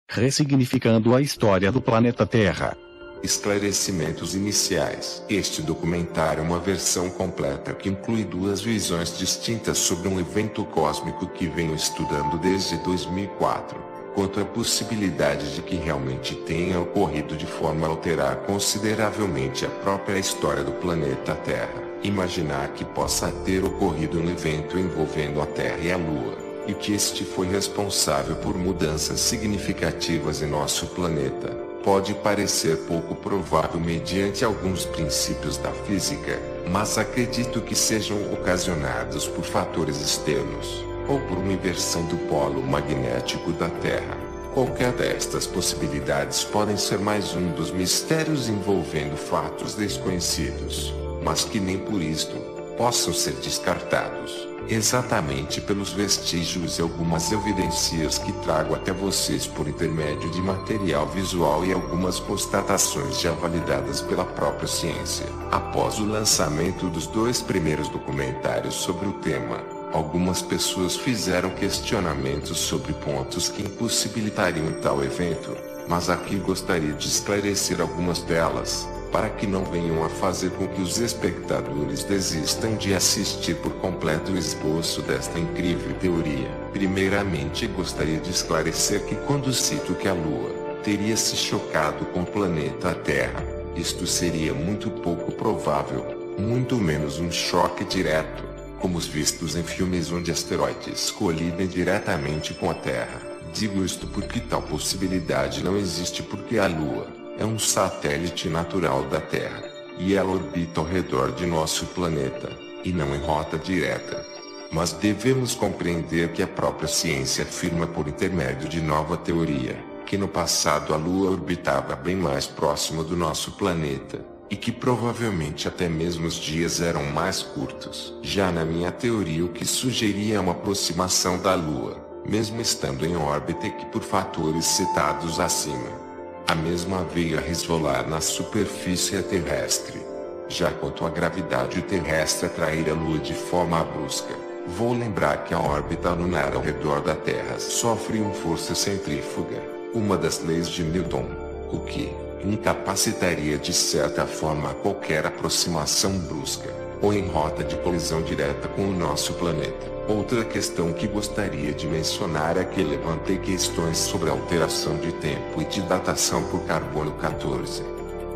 ressignificando a história do planeta Terra. Esclarecimentos iniciais. Este documentário é uma versão completa que inclui duas visões distintas sobre um evento cósmico que venho estudando desde 2004, quanto à possibilidade de que realmente tenha ocorrido de forma a alterar consideravelmente a própria história do planeta Terra. Imaginar que possa ter ocorrido um evento envolvendo a Terra e a Lua, e que este foi responsável por mudanças significativas em nosso planeta, pode parecer pouco provável mediante alguns princípios da física, mas acredito que sejam ocasionados por fatores externos, ou por uma inversão do polo magnético da Terra. Qualquer destas possibilidades podem ser mais um dos mistérios envolvendo fatos desconhecidos, mas que nem por isto possam ser descartados, exatamente pelos vestígios e algumas evidências que trago até vocês por intermédio de material visual e algumas constatações já validadas pela própria ciência. Após o lançamento dos dois primeiros documentários sobre o tema, algumas pessoas fizeram questionamentos sobre pontos que impossibilitariam tal evento, mas aqui gostaria de esclarecer algumas delas, para que não venham a fazer com que os espectadores desistam de assistir por completo o esboço desta incrível teoria. Primeiramente, gostaria de esclarecer que quando cito que a Lua teria se chocado com o planeta Terra, isto seria muito pouco provável, muito menos um choque direto, como os vistos em filmes onde asteroides colidem diretamente com a Terra. Digo isto porque tal possibilidade não existe porque a Lua é um satélite natural da Terra, e ela orbita ao redor de nosso planeta, e não em rota direta. Mas devemos compreender que a própria ciência afirma por intermédio de nova teoria, que no passado a Lua orbitava bem mais próximo do nosso planeta, e que provavelmente até mesmo os dias eram mais curtos. Já na minha teoria o que sugeria uma aproximação da Lua, mesmo estando em órbita e que por fatores citados acima, a mesma veio a resvalar na superfície terrestre. Já quanto à gravidade terrestre atrair a Lua de forma brusca, vou lembrar que a órbita lunar ao redor da Terra sofre uma força centrífuga, uma das leis de Newton, o que incapacitaria de certa forma qualquer aproximação brusca, ou em rota de colisão direta com o nosso planeta. Outra questão que gostaria de mencionar é que levantei questões sobre a alteração de tempo e de datação por carbono 14,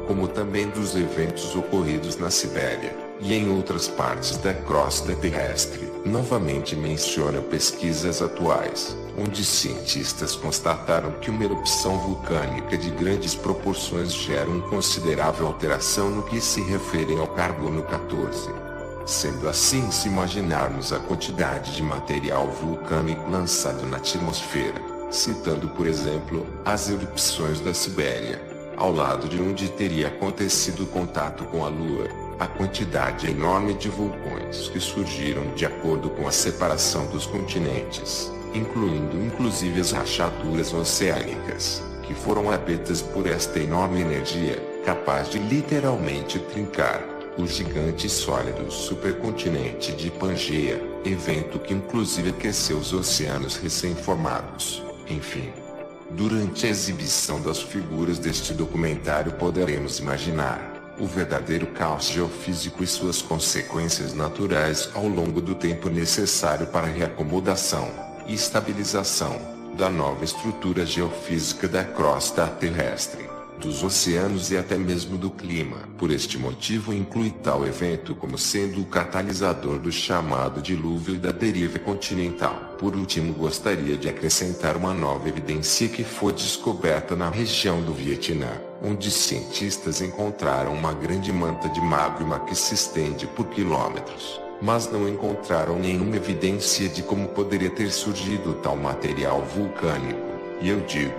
como também dos eventos ocorridos na Sibéria e em outras partes da crosta terrestre. Novamente menciona pesquisas atuais, onde cientistas constataram que uma erupção vulcânica de grandes proporções gera uma considerável alteração no que se refere ao carbono 14. Sendo assim, se imaginarmos a quantidade de material vulcânico lançado na atmosfera, citando por exemplo, as erupções da Sibéria, ao lado de onde teria acontecido o contato com a Lua, a quantidade enorme de vulcões que surgiram de acordo com a separação dos continentes, incluindo inclusive as rachaduras oceânicas, que foram abertas por esta enorme energia, capaz de literalmente trincar o gigante sólido supercontinente de Pangeia, evento que inclusive aqueceu os oceanos recém-formados. Enfim, durante a exibição das figuras deste documentário poderemos imaginar o verdadeiro caos geofísico e suas consequências naturais ao longo do tempo necessário para a reacomodação e estabilização da nova estrutura geofísica da crosta terrestre, dos oceanos e até mesmo do clima. Por este motivo inclui tal evento como sendo o catalisador do chamado dilúvio e da deriva continental. Por último, gostaria de acrescentar uma nova evidência que foi descoberta na região do Vietnã, onde cientistas encontraram uma grande manta de magma que se estende por quilômetros, mas não encontraram nenhuma evidência de como poderia ter surgido tal material vulcânico. E eu digo,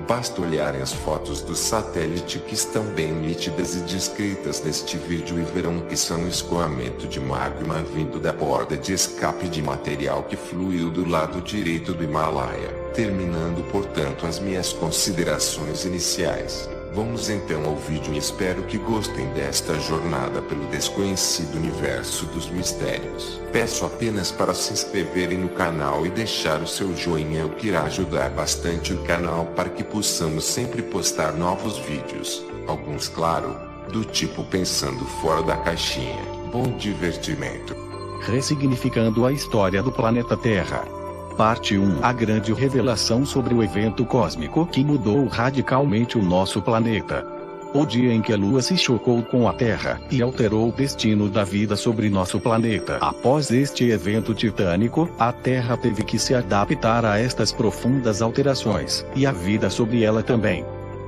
basta olharem as fotos do satélite que estão bem nítidas e descritas neste vídeo e verão que são um escoamento de magma vindo da borda de escape de material que fluiu do lado direito do Himalaia. Terminando portanto as minhas considerações iniciais, Vamos então ao vídeo e espero que gostem desta jornada pelo desconhecido universo dos mistérios. Peço apenas para se inscreverem no canal e deixar o seu joinha, o que irá ajudar bastante o canal para que possamos sempre postar novos vídeos. Alguns, claro, do tipo pensando fora da caixinha. Bom divertimento. Ressignificando a história do planeta Terra. Parte 1. A grande revelação sobre o evento cósmico que mudou radicalmente o nosso planeta. O dia em que a Lua se chocou com a Terra e alterou o destino da vida sobre nosso planeta. Após este evento titânico, a Terra teve que se adaptar a estas profundas alterações, e a vida sobre ela também.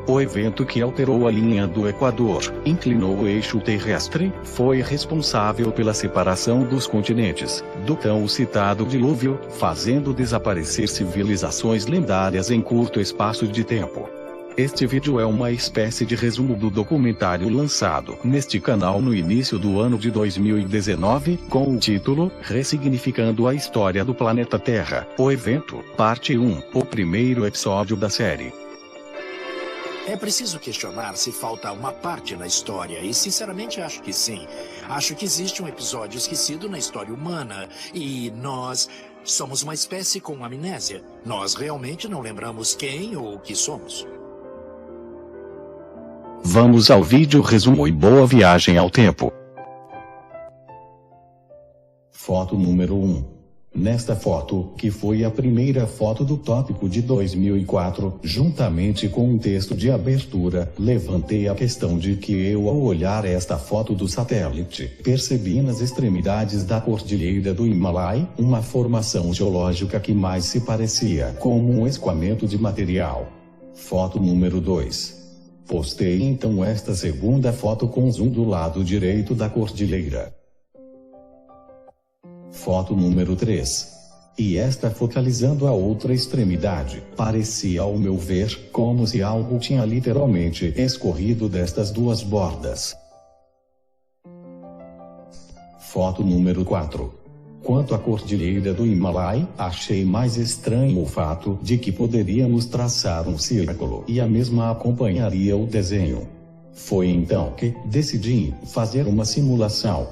O evento que alterou a linha do Equador, inclinou o eixo terrestre, foi responsável pela separação dos continentes, do tão citado dilúvio, fazendo desaparecer civilizações lendárias em curto espaço de tempo. Este vídeo é uma espécie de resumo do documentário lançado neste canal no início do ano de 2019, com o título Ressignificando a História do Planeta Terra, o evento, parte 1, o primeiro episódio da série. É preciso questionar se falta uma parte na história, e sinceramente acho que sim. Acho que existe um episódio esquecido na história humana, e nós somos uma espécie com amnésia. Nós realmente não lembramos quem ou o que somos. Vamos ao vídeo resumo e boa viagem ao tempo. Foto número 1. Nesta foto, que foi a primeira foto do tópico de 2004, juntamente com um texto de abertura, levantei a questão de que eu, ao olhar esta foto do satélite, percebi nas extremidades da cordilheira do Himalaia, uma formação geológica que mais se parecia com um escoamento de material. Foto número 2. Postei então esta segunda foto com zoom do lado direito da cordilheira. Foto número 3. E esta focalizando a outra extremidade, parecia ao meu ver, como se algo tinha literalmente escorrido destas duas bordas. Foto número 4. Quanto à cordilheira do Himalaia, achei mais estranho o fato de que poderíamos traçar um círculo e a mesma acompanharia o desenho. Foi então que decidi fazer uma simulação.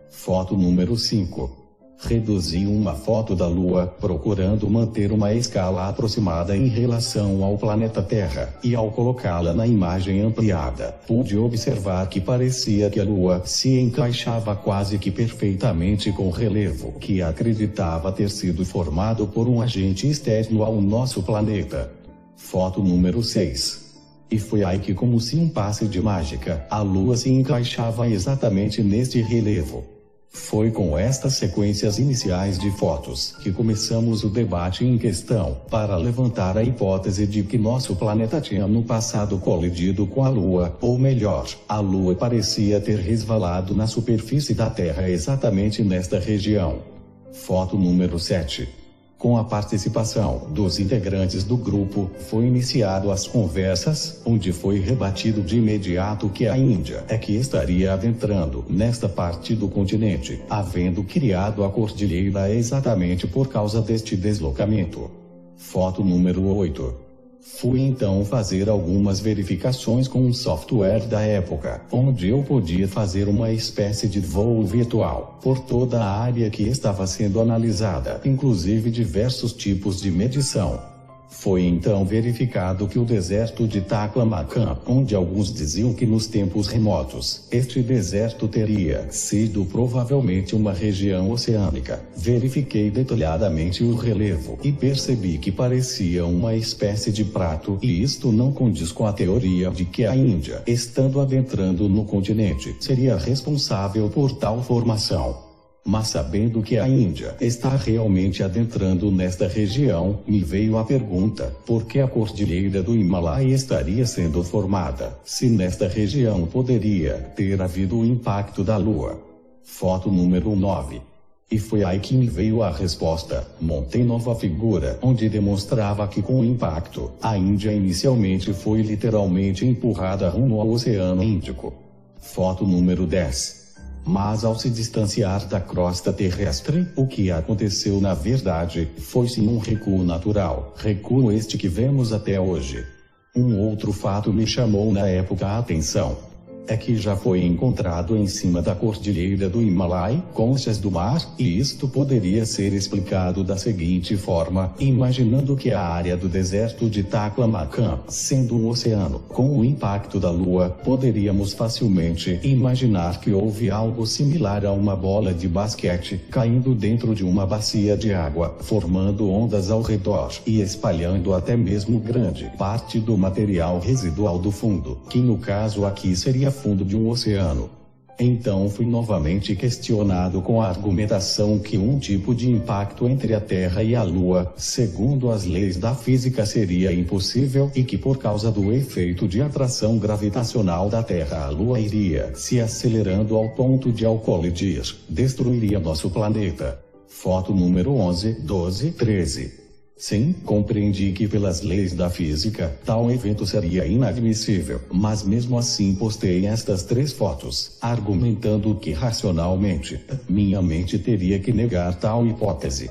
Foto número 5. Reduzi uma foto da Lua, procurando manter uma escala aproximada em relação ao planeta Terra, e ao colocá-la na imagem ampliada, pude observar que parecia que a Lua se encaixava quase que perfeitamente com o relevo que acreditava ter sido formado por um agente externo ao nosso planeta. Foto número 6. E foi aí que, como se um passe de mágica, a Lua se encaixava exatamente neste relevo. Foi com estas sequências iniciais de fotos que começamos o debate em questão, para levantar a hipótese de que nosso planeta tinha no passado colidido com a Lua, ou melhor, a Lua parecia ter resvalado na superfície da Terra exatamente nesta região. Foto número 7. Com a participação dos integrantes do grupo, foi iniciado as conversas, onde foi rebatido de imediato que a Índia é que estaria adentrando nesta parte do continente, havendo criado a cordilheira exatamente por causa deste deslocamento. Foto número 8. Fui então fazer algumas verificações com um software da época, onde eu podia fazer uma espécie de voo virtual por toda a área que estava sendo analisada, inclusive diversos tipos de medição. Foi então verificado que o deserto de Taklamakan, onde alguns diziam que nos tempos remotos, este deserto teria sido provavelmente uma região oceânica. Verifiquei detalhadamente o relevo e percebi que parecia uma espécie de prato, e isto não condiz com a teoria de que a Índia, estando adentrando no continente, seria responsável por tal formação. Mas sabendo que a Índia está realmente adentrando nesta região, me veio a pergunta, por que a cordilheira do Himalaia estaria sendo formada, se nesta região poderia ter havido o impacto da Lua? Foto número 9. E foi aí que me veio a resposta. Montei nova figura, onde demonstrava que com o impacto, a Índia inicialmente foi literalmente empurrada rumo ao Oceano Índico. Foto número 10. Mas ao se distanciar da crosta terrestre, o que aconteceu na verdade, foi sim um recuo natural, recuo este que vemos até hoje. Um outro fato me chamou na época a atenção. É que já foi encontrado em cima da cordilheira do Himalaia conchas do mar, e isto poderia ser explicado da seguinte forma: imaginando que a área do deserto de Taklamakan, sendo um oceano, com o impacto da Lua, poderíamos facilmente imaginar que houve algo similar a uma bola de basquete, caindo dentro de uma bacia de água, formando ondas ao redor, e espalhando até mesmo grande parte do material residual do fundo, que no caso aqui seria fundo de um oceano. Então fui novamente questionado com a argumentação que um tipo de impacto entre a Terra e a Lua, segundo as leis da física, seria impossível, e que por causa do efeito de atração gravitacional da Terra, a Lua iria se acelerando ao ponto de, ao colidir, destruiria nosso planeta. Foto número 11, 12, 13. Sim, compreendi que pelas leis da física, tal evento seria inadmissível, mas mesmo assim postei estas 3 fotos, argumentando que racionalmente, minha mente teria que negar tal hipótese.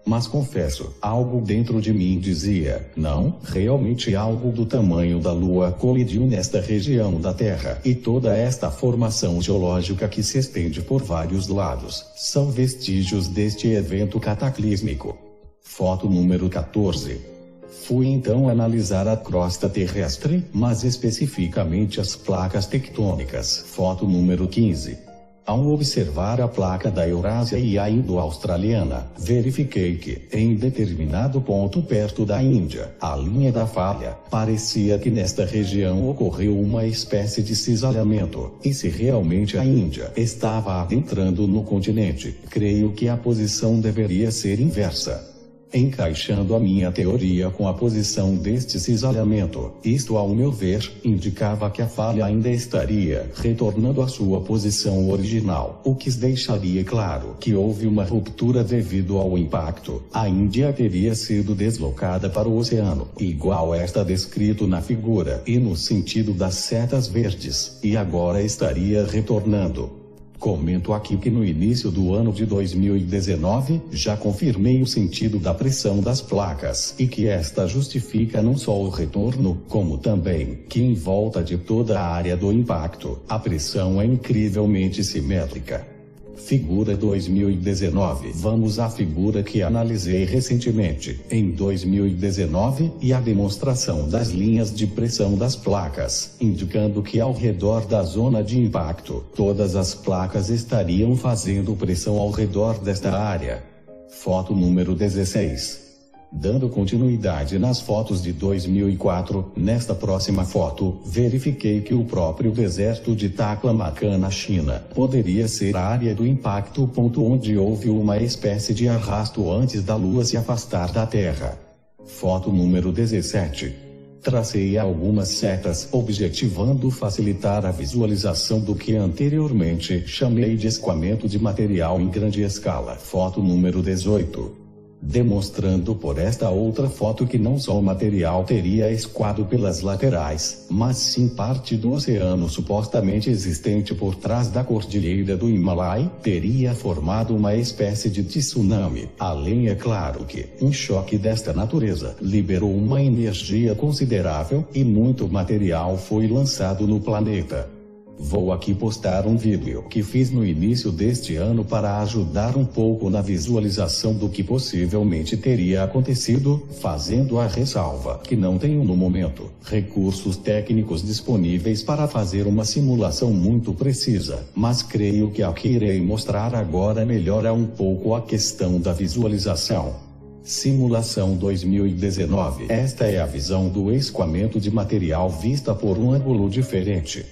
Mas confesso, algo dentro de mim dizia, não, realmente algo do tamanho da Lua colidiu nesta região da Terra, e toda esta formação geológica que se estende por vários lados, são vestígios deste evento cataclísmico. Foto número 14. Fui então analisar a crosta terrestre, mas especificamente as placas tectônicas. Foto número 15. Ao observar a placa da Eurásia e a Indo-Australiana, verifiquei que, em determinado ponto perto da Índia, a linha da falha, parecia que nesta região ocorreu uma espécie de cisalhamento, e se realmente a Índia estava adentrando no continente, creio que a posição deveria ser inversa. Encaixando a minha teoria com a posição deste cisalhamento, isto ao meu ver, indicava que a falha ainda estaria retornando à sua posição original, o que deixaria claro que houve uma ruptura devido ao impacto. A Índia teria sido deslocada para o oceano, igual esta descrito na figura, e no sentido das setas verdes, e agora estaria retornando. Comento aqui que no início do ano de 2019, já confirmei o sentido da pressão das placas, e que esta justifica não só o retorno, como também que em volta de toda a área do impacto, a pressão é incrivelmente simétrica. Figura 2019. Vamos à figura que analisei recentemente, em 2019, e a demonstração das linhas de pressão das placas, indicando que ao redor da zona de impacto, todas as placas estariam fazendo pressão ao redor desta área. Foto número 16. Dando continuidade nas fotos de 2004, nesta próxima foto, verifiquei que o próprio deserto de Taklamakan na China poderia ser a área do impacto, ponto onde houve uma espécie de arrasto antes da Lua se afastar da Terra. Foto número 17. Tracei algumas setas objetivando facilitar a visualização do que anteriormente chamei de escoamento de material em grande escala. Foto número 18. Demonstrando por esta outra foto que não só o material teria escoado pelas laterais, mas sim parte do oceano supostamente existente por trás da cordilheira do Himalaia, teria formado uma espécie de tsunami. Além, é claro que, um choque desta natureza liberou uma energia considerável, e muito material foi lançado no planeta. Vou aqui postar um vídeo que fiz no início deste ano para ajudar um pouco na visualização do que possivelmente teria acontecido, fazendo a ressalva que não tenho no momento recursos técnicos disponíveis para fazer uma simulação muito precisa, mas creio que a que irei mostrar agora melhora um pouco a questão da visualização. Simulação 2019. Esta é a visão do escoamento de material vista por um ângulo diferente,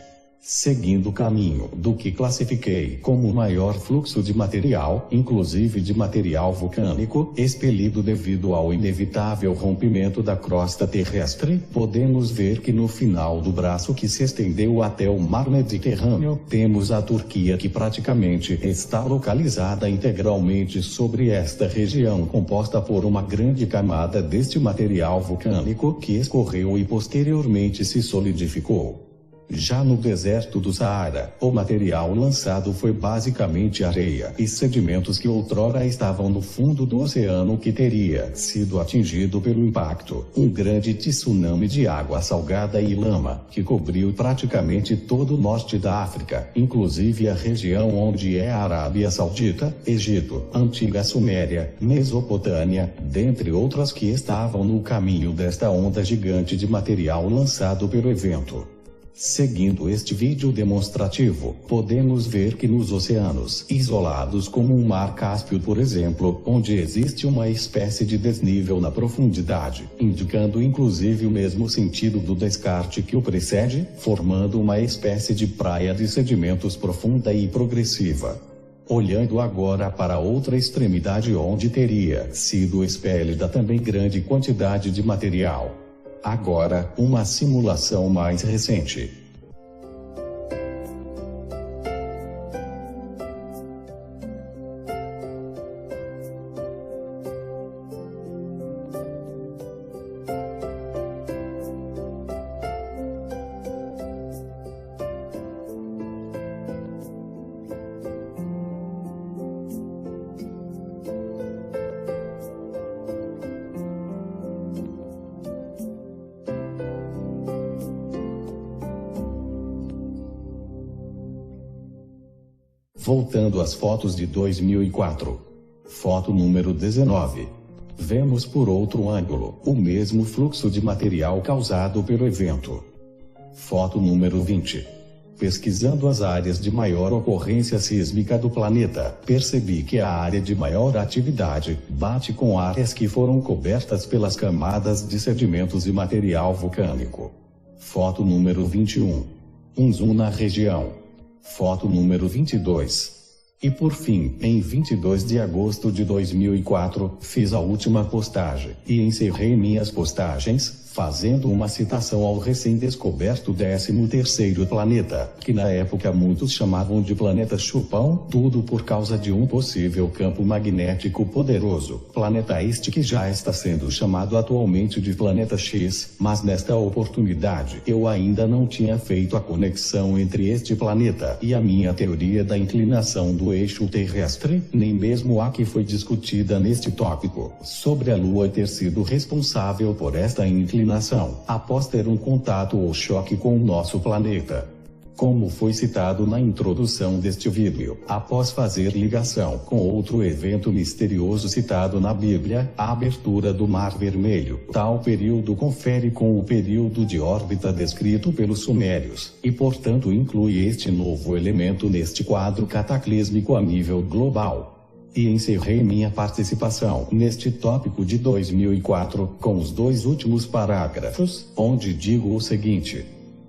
seguindo o caminho do que classifiquei como o maior fluxo de material, inclusive de material vulcânico, expelido devido ao inevitável rompimento da crosta terrestre. Podemos ver que no final do braço que se estendeu até o mar Mediterrâneo, temos a Turquia, que praticamente está localizada integralmente sobre esta região, composta por uma grande camada deste material vulcânico que escorreu e posteriormente se solidificou. Já no deserto do Saara, o material lançado foi basicamente areia e sedimentos que outrora estavam no fundo do oceano que teria sido atingido pelo impacto. Um grande tsunami de água salgada e lama, que cobriu praticamente todo o norte da África, inclusive a região onde é a Arábia Saudita, Egito, antiga Suméria, Mesopotâmia, dentre outras que estavam no caminho desta onda gigante de material lançado pelo evento. Seguindo este vídeo demonstrativo, podemos ver que nos oceanos isolados como o Mar Cáspio, por exemplo, onde existe uma espécie de desnível na profundidade, indicando inclusive o mesmo sentido do descarte que o precede, formando uma espécie de praia de sedimentos profunda e progressiva. Olhando agora para outra extremidade onde teria sido expelida também grande quantidade de material. Agora, uma simulação mais recente. Voltando às fotos de 2004. Foto número 19. Vemos por outro ângulo o mesmo fluxo de material causado pelo evento. Foto número 20. Pesquisando as áreas de maior ocorrência sísmica do planeta, percebi que a área de maior atividade bate com áreas que foram cobertas pelas camadas de sedimentos e material vulcânico. Foto número 21. Um zoom na região. Foto número 22. E por fim, em 22 de agosto de 2004, fiz a última postagem, e encerrei minhas postagens, fazendo uma citação ao recém-descoberto 13º planeta, que na época muitos chamavam de planeta chupão, tudo por causa de um possível campo magnético poderoso. Planeta este que já está sendo chamado atualmente de planeta X, mas nesta oportunidade eu ainda não tinha feito a conexão entre este planeta e a minha teoria da inclinação do eixo terrestre, nem mesmo a que foi discutida neste tópico, sobre a Lua ter sido responsável por esta inclinação, após ter um contato ou choque com o nosso planeta. Como foi citado na introdução deste vídeo, após fazer ligação com outro evento misterioso citado na Bíblia, a abertura do Mar Vermelho, tal período confere com o período de órbita descrito pelos sumérios, e portanto inclui este novo elemento neste quadro cataclísmico a nível global. E encerrei minha participação neste tópico de 2004 com os dois últimos parágrafos, onde digo o seguinte.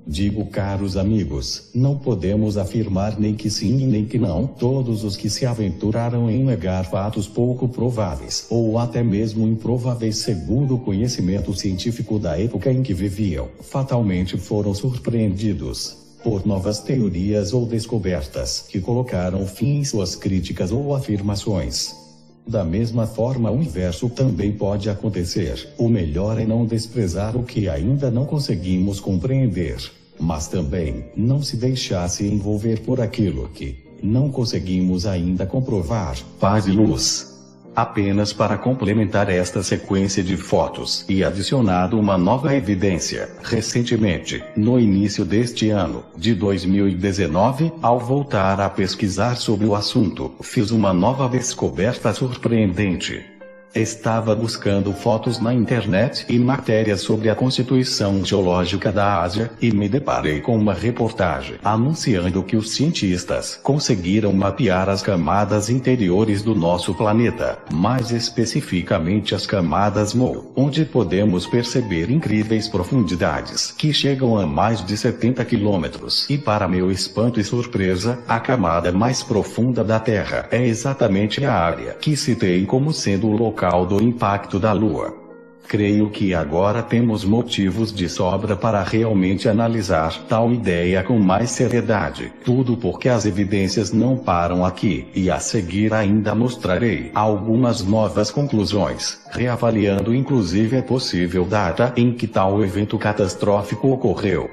Digo, caros amigos, não podemos afirmar nem que sim nem que não. Todos os que se aventuraram em negar fatos pouco prováveis, ou até mesmo improváveis segundo o conhecimento científico da época em que viviam, fatalmente foram surpreendidos por novas teorias ou descobertas que colocaram fim em suas críticas ou afirmações. Da mesma forma, o inverso também pode acontecer. O melhor é não desprezar o que ainda não conseguimos compreender, mas também não se deixasse envolver por aquilo que não conseguimos ainda comprovar. Paz e luz. Apenas para complementar esta sequência de fotos e adicionado uma nova evidência, recentemente, no início deste ano, de 2019, ao voltar a pesquisar sobre o assunto, fiz uma nova descoberta surpreendente. Estava buscando fotos na internet e matérias sobre a constituição geológica da Ásia, e me deparei com uma reportagem anunciando que os cientistas conseguiram mapear as camadas interiores do nosso planeta, mais especificamente as camadas MOO, onde podemos perceber incríveis profundidades que chegam a mais de 70 quilômetros. E para meu espanto e surpresa, a camada mais profunda da Terra é exatamente a área que citei como sendo o local do impacto da Lua. Creio que agora temos motivos de sobra para realmente analisar tal ideia com mais seriedade, tudo porque as evidências não param aqui, e a seguir ainda mostrarei algumas novas conclusões, reavaliando inclusive a possível data em que tal evento catastrófico ocorreu.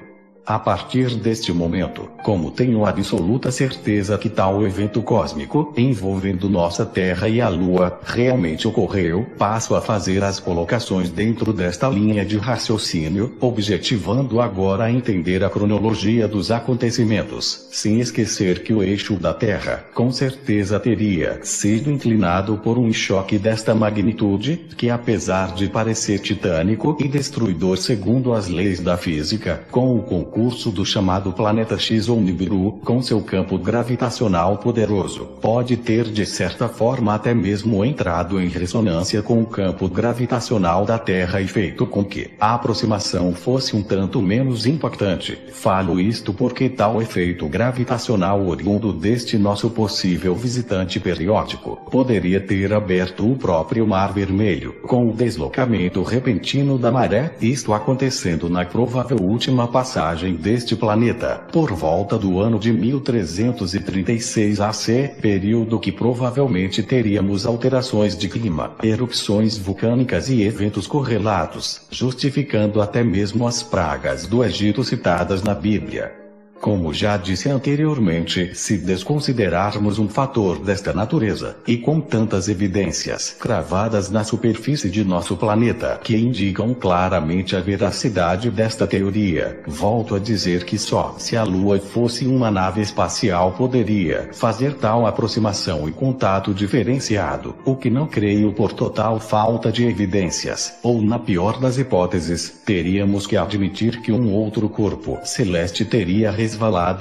A partir deste momento, como tenho absoluta certeza que tal evento cósmico, envolvendo nossa Terra e a Lua, realmente ocorreu, passo a fazer as colocações dentro desta linha de raciocínio, objetivando agora a entender a cronologia dos acontecimentos, sem esquecer que o eixo da Terra, com certeza teria sido inclinado por um choque desta magnitude, que apesar de parecer titânico e destruidor segundo as leis da física, com o concurso do chamado planeta X ou Nibiru, com seu campo gravitacional poderoso, pode ter de certa forma até mesmo entrado em ressonância com o campo gravitacional da Terra e feito com que a aproximação fosse um tanto menos impactante. Falo isto porque tal efeito gravitacional oriundo deste nosso possível visitante periódico poderia ter aberto o próprio Mar Vermelho, com o deslocamento repentino da maré, isto acontecendo na provável última passagem deste planeta, por volta do ano de 1336 AC, período que provavelmente teríamos alterações de clima, erupções vulcânicas e eventos correlatos, justificando até mesmo as pragas do Egito citadas na Bíblia. Como já disse anteriormente, se desconsiderarmos um fator desta natureza, e com tantas evidências cravadas na superfície de nosso planeta que indicam claramente a veracidade desta teoria, volto a dizer que só se a Lua fosse uma nave espacial poderia fazer tal aproximação e contato diferenciado, o que não creio por total falta de evidências, ou na pior das hipóteses, teríamos que admitir que um outro corpo celeste teria resvalado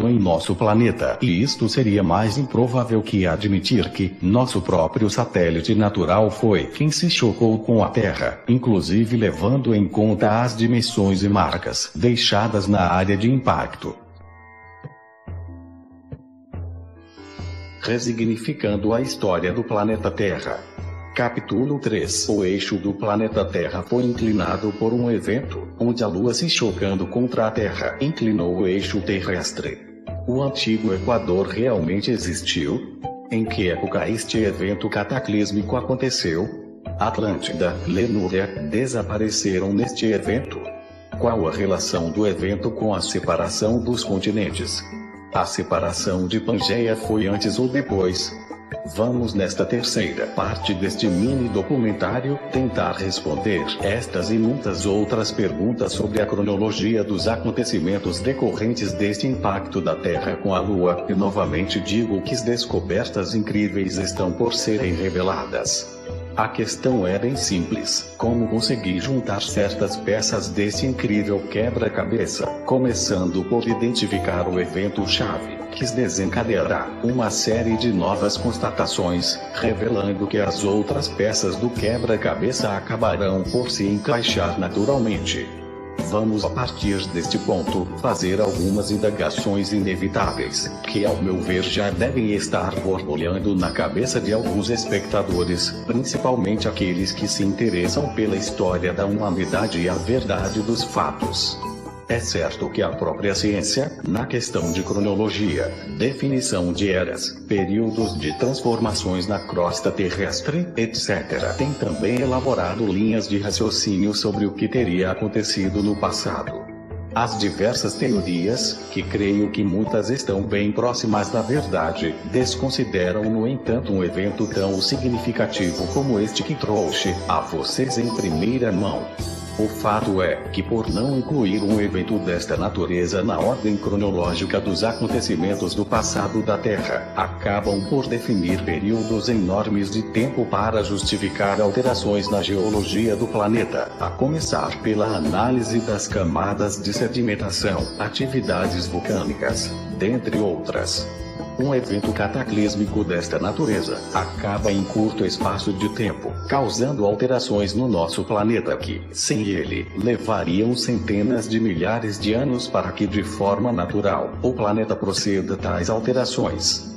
em nosso planeta, e isto seria mais improvável que admitir que nosso próprio satélite natural foi quem se chocou com a Terra, inclusive levando em conta as dimensões e marcas deixadas na área de impacto. Resignificando a história do planeta Terra. Capítulo 3. O eixo do planeta Terra foi inclinado por um evento, onde a Lua se chocando contra a Terra inclinou o eixo terrestre. O antigo Equador realmente existiu? Em que época este evento cataclísmico aconteceu? Atlântida, Lenúria, desapareceram neste evento? Qual a relação do evento com a separação dos continentes? A separação de Pangeia foi antes ou depois? Vamos nesta terceira parte deste mini documentário tentar responder estas e muitas outras perguntas sobre a cronologia dos acontecimentos decorrentes deste impacto da Terra com a Lua, e novamente digo que as descobertas incríveis estão por serem reveladas. A questão é bem simples: como conseguir juntar certas peças desse incrível quebra-cabeça, começando por identificar o evento-chave, que desencadeará uma série de novas constatações, revelando que as outras peças do quebra-cabeça acabarão por se encaixar naturalmente. Vamos a partir deste ponto, fazer algumas indagações inevitáveis, que ao meu ver já devem estar borbulhando na cabeça de alguns espectadores, principalmente aqueles que se interessam pela história da humanidade e a verdade dos fatos. É certo que a própria ciência, na questão de cronologia, definição de eras, períodos de transformações na crosta terrestre, etc., tem também elaborado linhas de raciocínio sobre o que teria acontecido no passado. As diversas teorias, que creio que muitas estão bem próximas da verdade, desconsideram no entanto um evento tão significativo como este que trouxe a vocês em primeira mão. O fato é que, por não incluir um evento desta natureza na ordem cronológica dos acontecimentos do passado da Terra, acabam por definir períodos enormes de tempo para justificar alterações na geologia do planeta, a começar pela análise das camadas de sedimentação, atividades vulcânicas, dentre outras. Um evento cataclísmico desta natureza acaba em curto espaço de tempo, causando alterações no nosso planeta que, sem ele, levariam centenas de milhares de anos para que de forma natural, o planeta proceda tais alterações.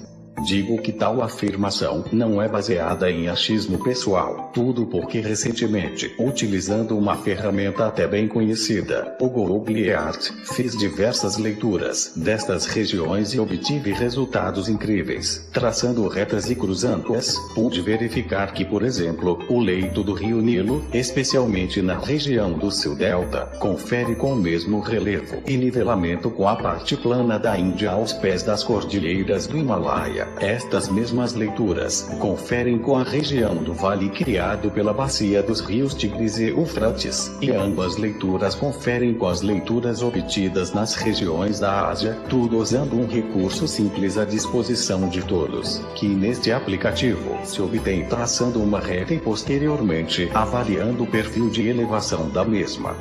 Digo que tal afirmação não é baseada em achismo pessoal, tudo porque recentemente, utilizando uma ferramenta até bem conhecida, o Google Earth, fiz diversas leituras destas regiões e obtive resultados incríveis. Traçando retas e cruzando-as, pude verificar que, por exemplo, o leito do rio Nilo, especialmente na região do seu delta, confere com o mesmo relevo e nivelamento com a parte plana da Índia aos pés das cordilheiras do Himalaia. Estas mesmas leituras conferem com a região do vale criado pela bacia dos rios Tigres e Eufrates, e ambas leituras conferem com as leituras obtidas nas regiões da Ásia, tudo usando um recurso simples à disposição de todos, que neste aplicativo se obtém traçando uma reta e posteriormente avaliando o perfil de elevação da mesma.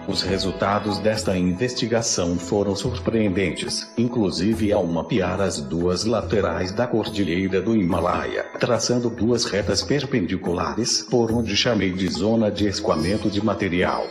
Os resultados desta investigação foram surpreendentes, inclusive ao mapear as duas laterais da cordilheira do Himalaia, traçando duas retas perpendiculares, por onde chamei de zona de escoamento de material.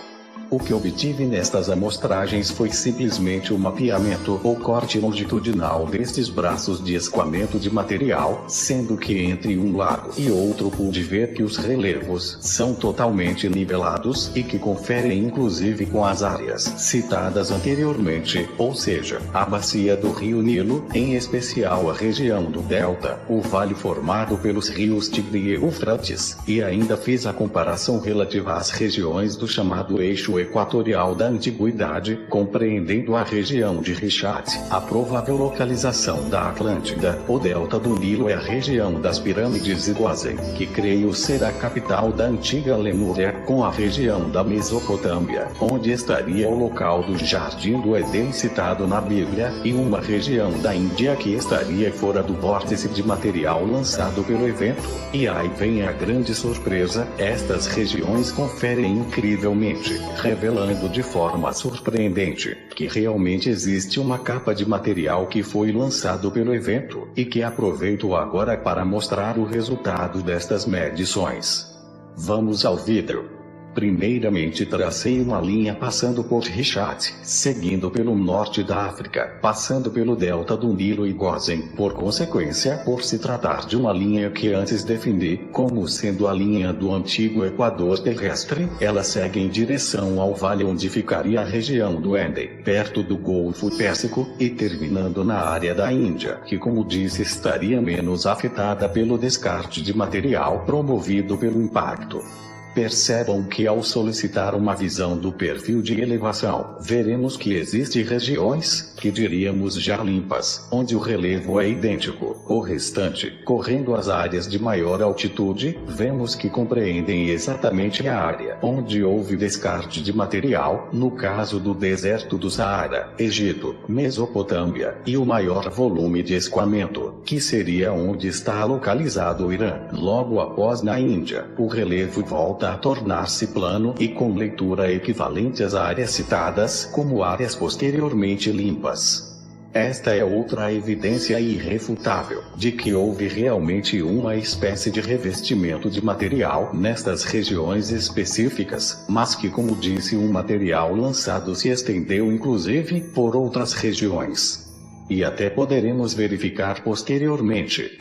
O que obtive nestas amostragens foi simplesmente o mapeamento ou corte longitudinal destes braços de escoamento de material, sendo que entre um lado e outro pude ver que os relevos são totalmente nivelados e que conferem inclusive com as áreas citadas anteriormente, ou seja, a bacia do rio Nilo, em especial a região do delta, o vale formado pelos rios Tigre e Eufrates, e ainda fiz a comparação relativa às regiões do chamado eixo equatorial da antiguidade, compreendendo a região de Richat, a provável localização da Atlântida. O delta do Nilo é a região das pirâmides de Gozen, que creio ser a capital da antiga Lemúria, com a região da Mesopotâmia, onde estaria o local do Jardim do Éden citado na Bíblia, e uma região da Índia que estaria fora do vórtice de material lançado pelo evento. E aí vem a grande surpresa, estas regiões conferem incrivelmente, revelando de forma surpreendente, que realmente existe uma capa de material que foi lançado pelo evento, e que aproveito agora para mostrar o resultado destas medições. Vamos ao vídeo. Primeiramente tracei uma linha passando por Richat, seguindo pelo norte da África, passando pelo delta do Nilo e Gozen. Por consequência, por se tratar de uma linha que antes defini como sendo a linha do antigo Equador terrestre, ela segue em direção ao vale onde ficaria a região do Éden, perto do Golfo Pérsico, e terminando na área da Índia, que como disse estaria menos afetada pelo descarte de material promovido pelo impacto. Percebam que ao solicitar uma visão do perfil de elevação, veremos que existem regiões, que diríamos já limpas, onde o relevo é idêntico. O restante, correndo as áreas de maior altitude, vemos que compreendem exatamente a área onde houve descarte de material, no caso do deserto do Saara, Egito, Mesopotâmia, e o maior volume de escoamento, que seria onde está localizado o Irã. Logo após na Índia, o relevo volta a tornar-se plano e com leitura equivalente às áreas citadas como áreas posteriormente limpas. Esta é outra evidência irrefutável de que houve realmente uma espécie de revestimento de material nestas regiões específicas, mas que, como disse, o material lançado se estendeu inclusive por outras regiões. E até poderemos verificar posteriormente.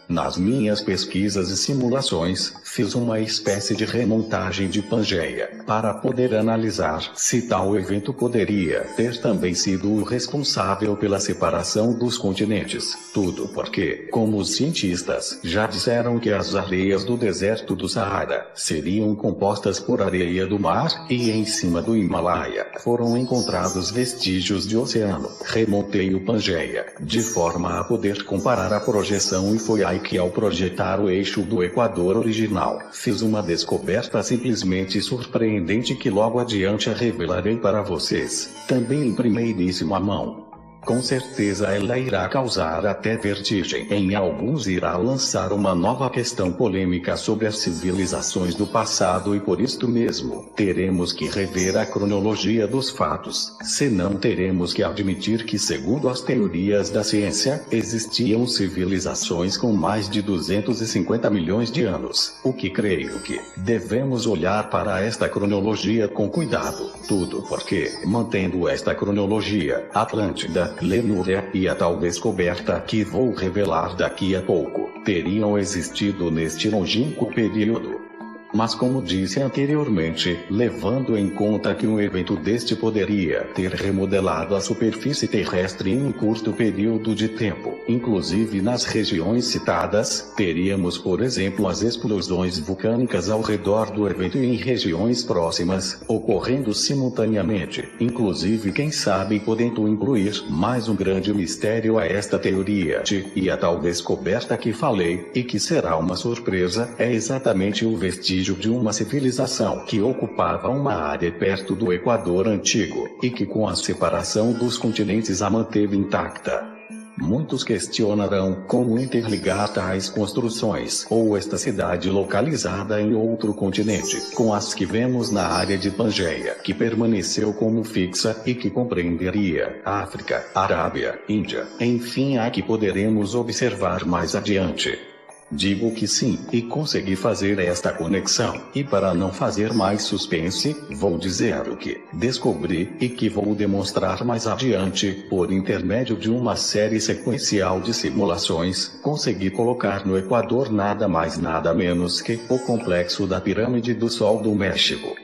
Nas minhas pesquisas e simulações, fiz uma espécie de remontagem de Pangeia, para poder analisar se tal evento poderia ter também sido o responsável pela separação dos continentes. Tudo porque, como os cientistas já disseram que as areias do deserto do Saara seriam compostas por areia do mar, e em cima do Himalaia foram encontrados vestígios de oceano, remontei o Pangeia, de forma a poder comparar a projeção, e foi aí que, ao projetar o eixo do Equador original, fiz uma descoberta simplesmente surpreendente que logo adiante a revelarei para vocês, também em primeiríssima mão. Com certeza ela irá causar até vertigem em alguns, irá lançar uma nova questão polêmica sobre as civilizações do passado, e por isto mesmo, teremos que rever a cronologia dos fatos, senão teremos que admitir que, segundo as teorias da ciência, existiam civilizações com mais de 250 milhões de anos, o que creio que devemos olhar para esta cronologia com cuidado, tudo porque, mantendo esta cronologia, Atlântida, Lemúria e a tal descoberta que vou revelar daqui a pouco, teriam existido neste longínquo período. Mas como disse anteriormente, levando em conta que um evento deste poderia ter remodelado a superfície terrestre em um curto período de tempo, inclusive nas regiões citadas, teríamos por exemplo as explosões vulcânicas ao redor do evento e em regiões próximas, ocorrendo simultaneamente, inclusive quem sabe podendo incluir mais um grande mistério a esta teoria e a tal descoberta que falei, e que será uma surpresa, é exatamente o vestígio de uma civilização que ocupava uma área perto do Equador antigo, e que com a separação dos continentes a manteve intacta. Muitos questionarão como interligar tais construções, ou esta cidade localizada em outro continente, com as que vemos na área de Pangeia, que permaneceu como fixa e que compreenderia África, Arábia, Índia, enfim, a que poderemos observar mais adiante. Digo que sim, e consegui fazer esta conexão, e para não fazer mais suspense, vou dizer o que descobri, e que vou demonstrar mais adiante, por intermédio de uma série sequencial de simulações. Consegui colocar no Equador nada mais nada menos que o complexo da Pirâmide do Sol do México.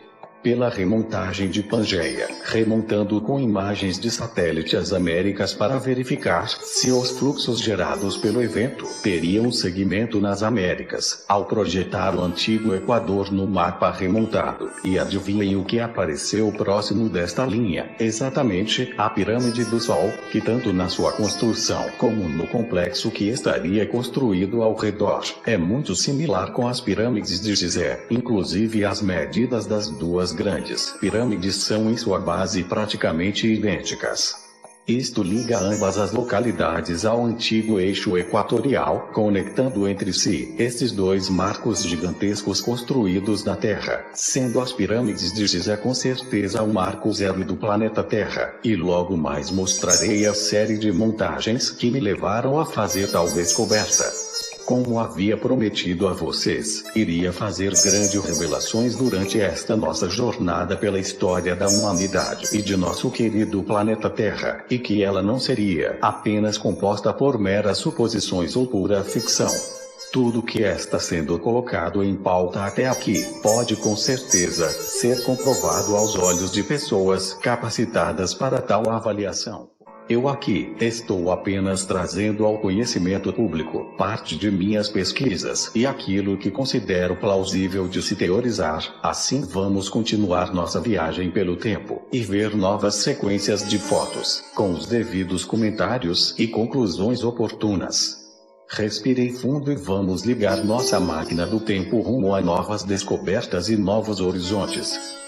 Pela remontagem de Pangeia, remontando com imagens de satélite as Américas para verificar se os fluxos gerados pelo evento teriam segmento nas Américas, ao projetar o antigo Equador no mapa remontado, e adivinhem o que apareceu próximo desta linha, exatamente a Pirâmide do Sol, que tanto na sua construção como no complexo que estaria construído ao redor, é muito similar com as pirâmides de Gizé, inclusive as medidas das duas grandes pirâmides são em sua base praticamente idênticas. Isto liga ambas as localidades ao antigo eixo equatorial, conectando entre si estes dois marcos gigantescos construídos na Terra, sendo as pirâmides de Gizé com certeza o marco zero do planeta Terra, e logo mais mostrarei a série de montagens que me levaram a fazer tal descoberta. Como havia prometido a vocês, iria fazer grandes revelações durante esta nossa jornada pela história da humanidade e de nosso querido planeta Terra, e que ela não seria apenas composta por meras suposições ou pura ficção. Tudo que está sendo colocado em pauta até aqui, pode com certeza ser comprovado aos olhos de pessoas capacitadas para tal avaliação. Eu aqui estou apenas trazendo ao conhecimento público parte de minhas pesquisas e aquilo que considero plausível de se teorizar. Assim vamos continuar nossa viagem pelo tempo e ver novas sequências de fotos, com os devidos comentários e conclusões oportunas. Respirei fundo e vamos ligar nossa máquina do tempo rumo a novas descobertas e novos horizontes.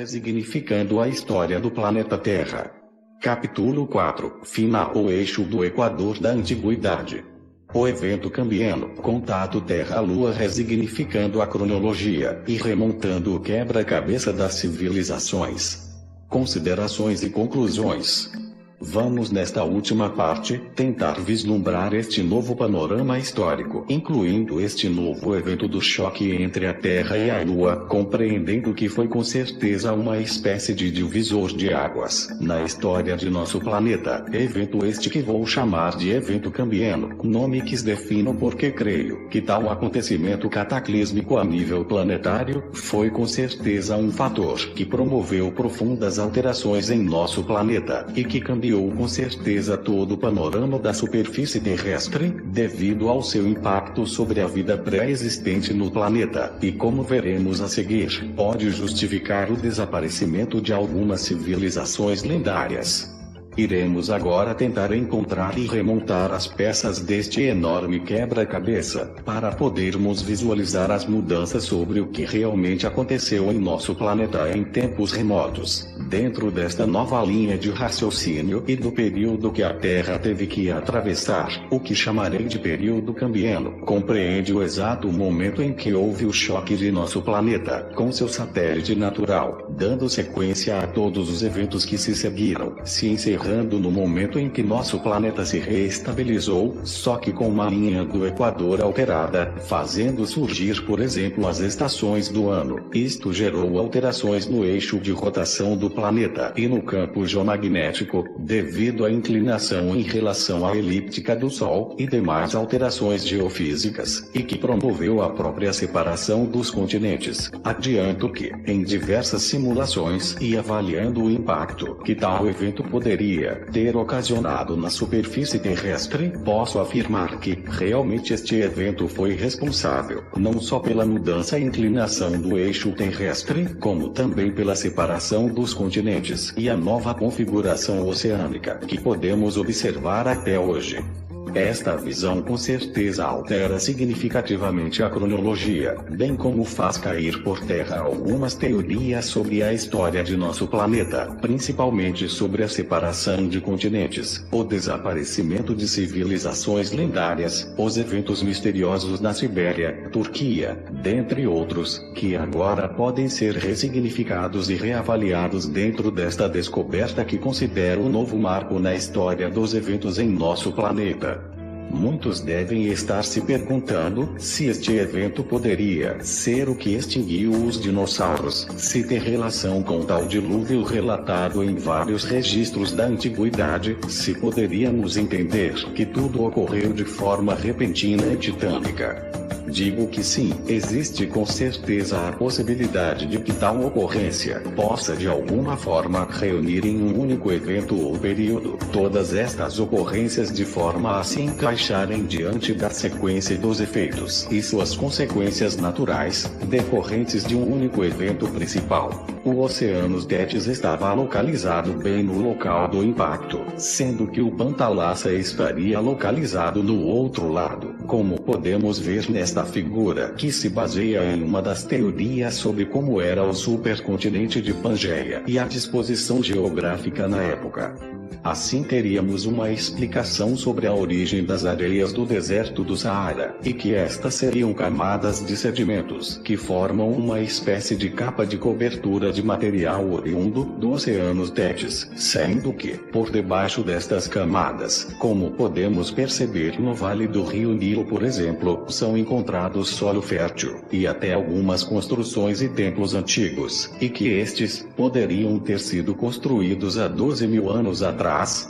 resignificando a história do planeta Terra. Capítulo 4. Final: o eixo do Equador da Antiguidade. O evento cambiano, contato Terra-Lua, resignificando a cronologia e remontando o quebra-cabeça das civilizações. Considerações e conclusões. Vamos, nesta última parte, tentar vislumbrar este novo panorama histórico, incluindo este novo evento do choque entre a Terra e a Lua, compreendendo que foi com certeza uma espécie de divisor de águas na história de nosso planeta. Evento este que vou chamar de evento cambiano, nome que defino porque creio que tal acontecimento cataclísmico a nível planetário foi com certeza um fator que promoveu profundas alterações em nosso planeta e que cambiou com certeza todo o panorama da superfície terrestre, devido ao seu impacto sobre a vida pré-existente no planeta, e como veremos a seguir, pode justificar o desaparecimento de algumas civilizações lendárias. Iremos agora tentar encontrar e remontar as peças deste enorme quebra-cabeça, para podermos visualizar as mudanças sobre o que realmente aconteceu em nosso planeta em tempos remotos, dentro desta nova linha de raciocínio e do período que a Terra teve que atravessar. O que chamarei de período cambiano compreende o exato momento em que houve o choque de nosso planeta com seu satélite natural, dando sequência a todos os eventos que se seguiram, se encerrando no momento em que nosso planeta se reestabilizou, só que com uma linha do Equador alterada, fazendo surgir, por exemplo, as estações do ano. Isto gerou alterações no eixo de rotação do planeta e no campo geomagnético, devido à inclinação em relação à elíptica do Sol e demais alterações geofísicas, e que promoveu a própria separação dos continentes. Adianto que, em diversas simulações e avaliando o impacto que tal evento poderia ter ocasionado na superfície terrestre, posso afirmar que, realmente, este evento foi responsável, não só pela mudança e inclinação do eixo terrestre, como também pela separação dos continentes e a nova configuração oceânica que podemos observar até hoje. Esta visão com certeza altera significativamente a cronologia, bem como faz cair por terra algumas teorias sobre a história de nosso planeta, principalmente sobre a separação de continentes, o desaparecimento de civilizações lendárias, os eventos misteriosos na Sibéria, Turquia, dentre outros, que agora podem ser ressignificados e reavaliados dentro desta descoberta que considero um novo marco na história dos eventos em nosso planeta. Muitos devem estar se perguntando se este evento poderia ser o que extinguiu os dinossauros, se tem relação com tal dilúvio relatado em vários registros da antiguidade, se poderíamos entender que tudo ocorreu de forma repentina e titânica. Digo que sim, existe com certeza a possibilidade de que tal ocorrência possa de alguma forma reunir em um único evento ou período todas estas ocorrências de forma a se encaixarem diante da sequência dos efeitos e suas consequências naturais, decorrentes de um único evento principal. O Oceano Tétis estava localizado bem no local do impacto, sendo que o Pantalassa estaria localizado no outro lado, como podemos ver nesta figura, que se baseia em uma das teorias sobre como era o supercontinente de Pangeia e a disposição geográfica na época. Assim teríamos uma explicação sobre a origem das areias do deserto do Saara, e que estas seriam camadas de sedimentos que formam uma espécie de capa de cobertura de material oriundo do Oceano Tétis, sendo que, por debaixo destas camadas, como podemos perceber no vale do rio Nilo, por exemplo, são encontrados solo fértil, e até algumas construções e templos antigos, e que estes poderiam ter sido construídos há 12.000 anos atrás,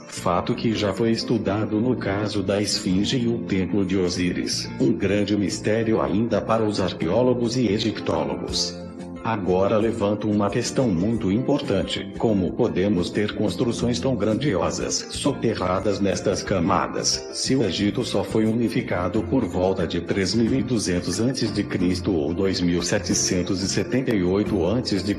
fato que já foi estudado no caso da Esfinge e o Templo de Osíris, um grande mistério ainda para os arqueólogos e egiptólogos. Agora levanto uma questão muito importante: como podemos ter construções tão grandiosas soterradas nestas camadas, se o Egito só foi unificado por volta de 3200 a.C. ou 2778 a.C.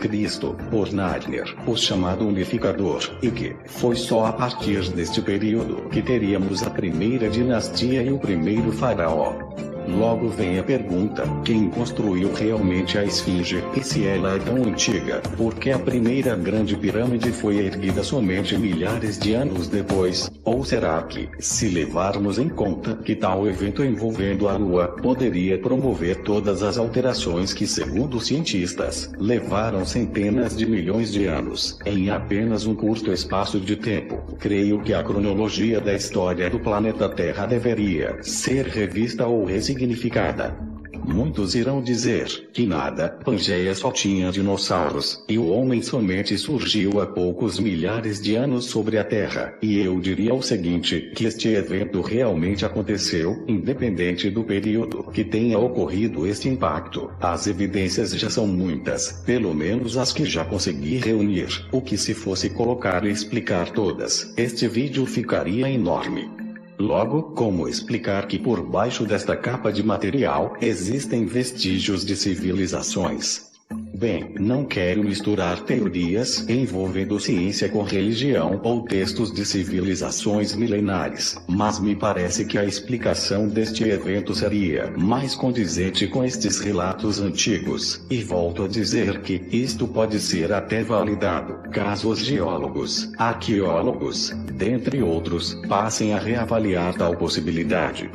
por Nadler, o chamado unificador, e que foi só a partir deste período que teríamos a primeira dinastia e o primeiro faraó? Logo vem a pergunta: quem construiu realmente a Esfinge? E se ela é tão antiga, por que a primeira grande pirâmide foi erguida somente milhares de anos depois? Ou será que, se levarmos em conta que tal evento envolvendo a Lua poderia promover todas as alterações que, segundo os cientistas, levaram centenas de milhões de anos, em apenas um curto espaço de tempo? Creio que a cronologia da história do planeta Terra deveria ser revista ou ressignificada. Muitos irão dizer que nada, Pangeia só tinha dinossauros, e o homem somente surgiu há poucos milhares de anos sobre a Terra. E eu diria o seguinte, que este evento realmente aconteceu, independente do período que tenha ocorrido este impacto. As evidências já são muitas, pelo menos as que já consegui reunir, o que se fosse colocar e explicar todas, este vídeo ficaria enorme. Logo, como explicar que por baixo desta capa de material, existem vestígios de civilizações? Bem, não quero misturar teorias envolvendo ciência com religião ou textos de civilizações milenares, mas me parece que a explicação deste evento seria mais condizente com estes relatos antigos, e volto a dizer que isto pode ser até validado, caso os geólogos, arqueólogos, dentre outros, passem a reavaliar tal possibilidade.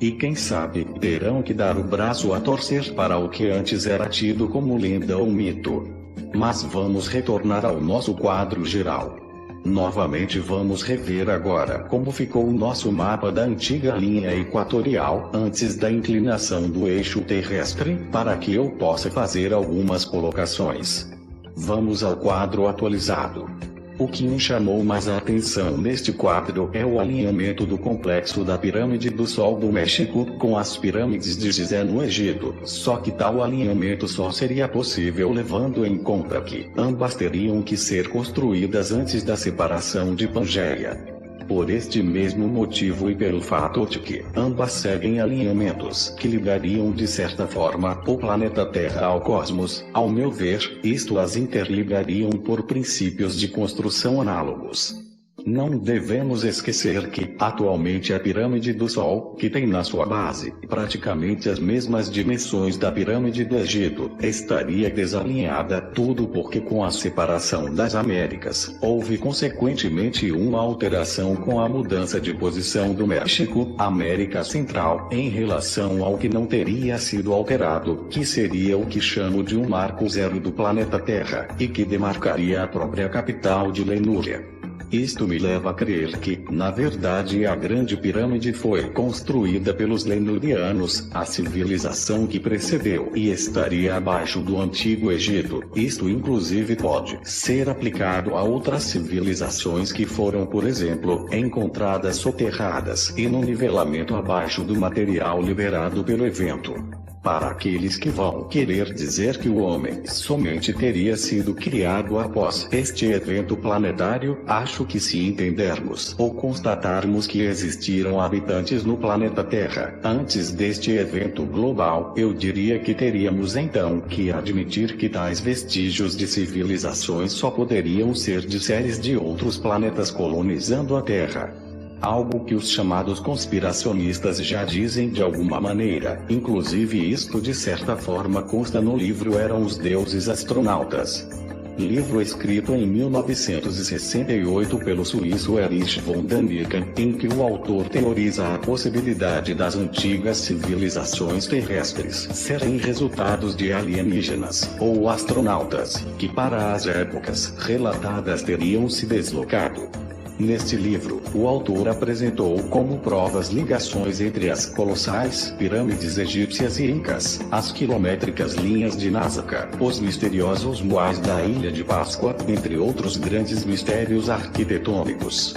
E quem sabe, terão que dar o braço a torcer para o que antes era tido como lenda ou mito. Mas vamos retornar ao nosso quadro geral. Novamente vamos rever agora como ficou o nosso mapa da antiga linha equatorial antes da inclinação do eixo terrestre, para que eu possa fazer algumas colocações. Vamos ao quadro atualizado. O que me chamou mais a atenção neste quadro é o alinhamento do complexo da Pirâmide do Sol do México com as pirâmides de Gizé no Egito. Só que tal alinhamento só seria possível levando em conta que ambas teriam que ser construídas antes da separação de Pangeia. Por este mesmo motivo e pelo fato de que ambas seguem alinhamentos que ligariam de certa forma o planeta Terra ao cosmos, ao meu ver, isto as interligariam por princípios de construção análogos. Não devemos esquecer que, atualmente a Pirâmide do Sol, que tem na sua base praticamente as mesmas dimensões da Pirâmide do Egito, estaria desalinhada, tudo porque com a separação das Américas, houve consequentemente uma alteração com a mudança de posição do México, América Central, em relação ao que não teria sido alterado, que seria o que chamo de um marco zero do planeta Terra, e que demarcaria a própria capital de Lenúria. Isto me leva a crer que, na verdade, a Grande Pirâmide foi construída pelos Lemurianos, a civilização que precedeu e estaria abaixo do Antigo Egito. Isto inclusive pode ser aplicado a outras civilizações que foram, por exemplo, encontradas soterradas e no nivelamento abaixo do material liberado pelo evento. Para aqueles que vão querer dizer que o homem somente teria sido criado após este evento planetário, acho que se entendermos ou constatarmos que existiram habitantes no planeta Terra antes deste evento global, eu diria que teríamos então que admitir que tais vestígios de civilizações só poderiam ser de séries de outros planetas colonizando a Terra. Algo que os chamados conspiracionistas já dizem de alguma maneira, inclusive isto de certa forma consta no livro Eram os Deuses Astronautas. Livro escrito em 1968 pelo suíço Erich von Däniken, em que o autor teoriza a possibilidade das antigas civilizações terrestres serem resultados de alienígenas, ou astronautas, que para as épocas relatadas teriam se deslocado. Neste livro, o autor apresentou como provas ligações entre as colossais pirâmides egípcias e incas, as quilométricas linhas de Nazca, os misteriosos moais da Ilha de Páscoa, entre outros grandes mistérios arquitetônicos.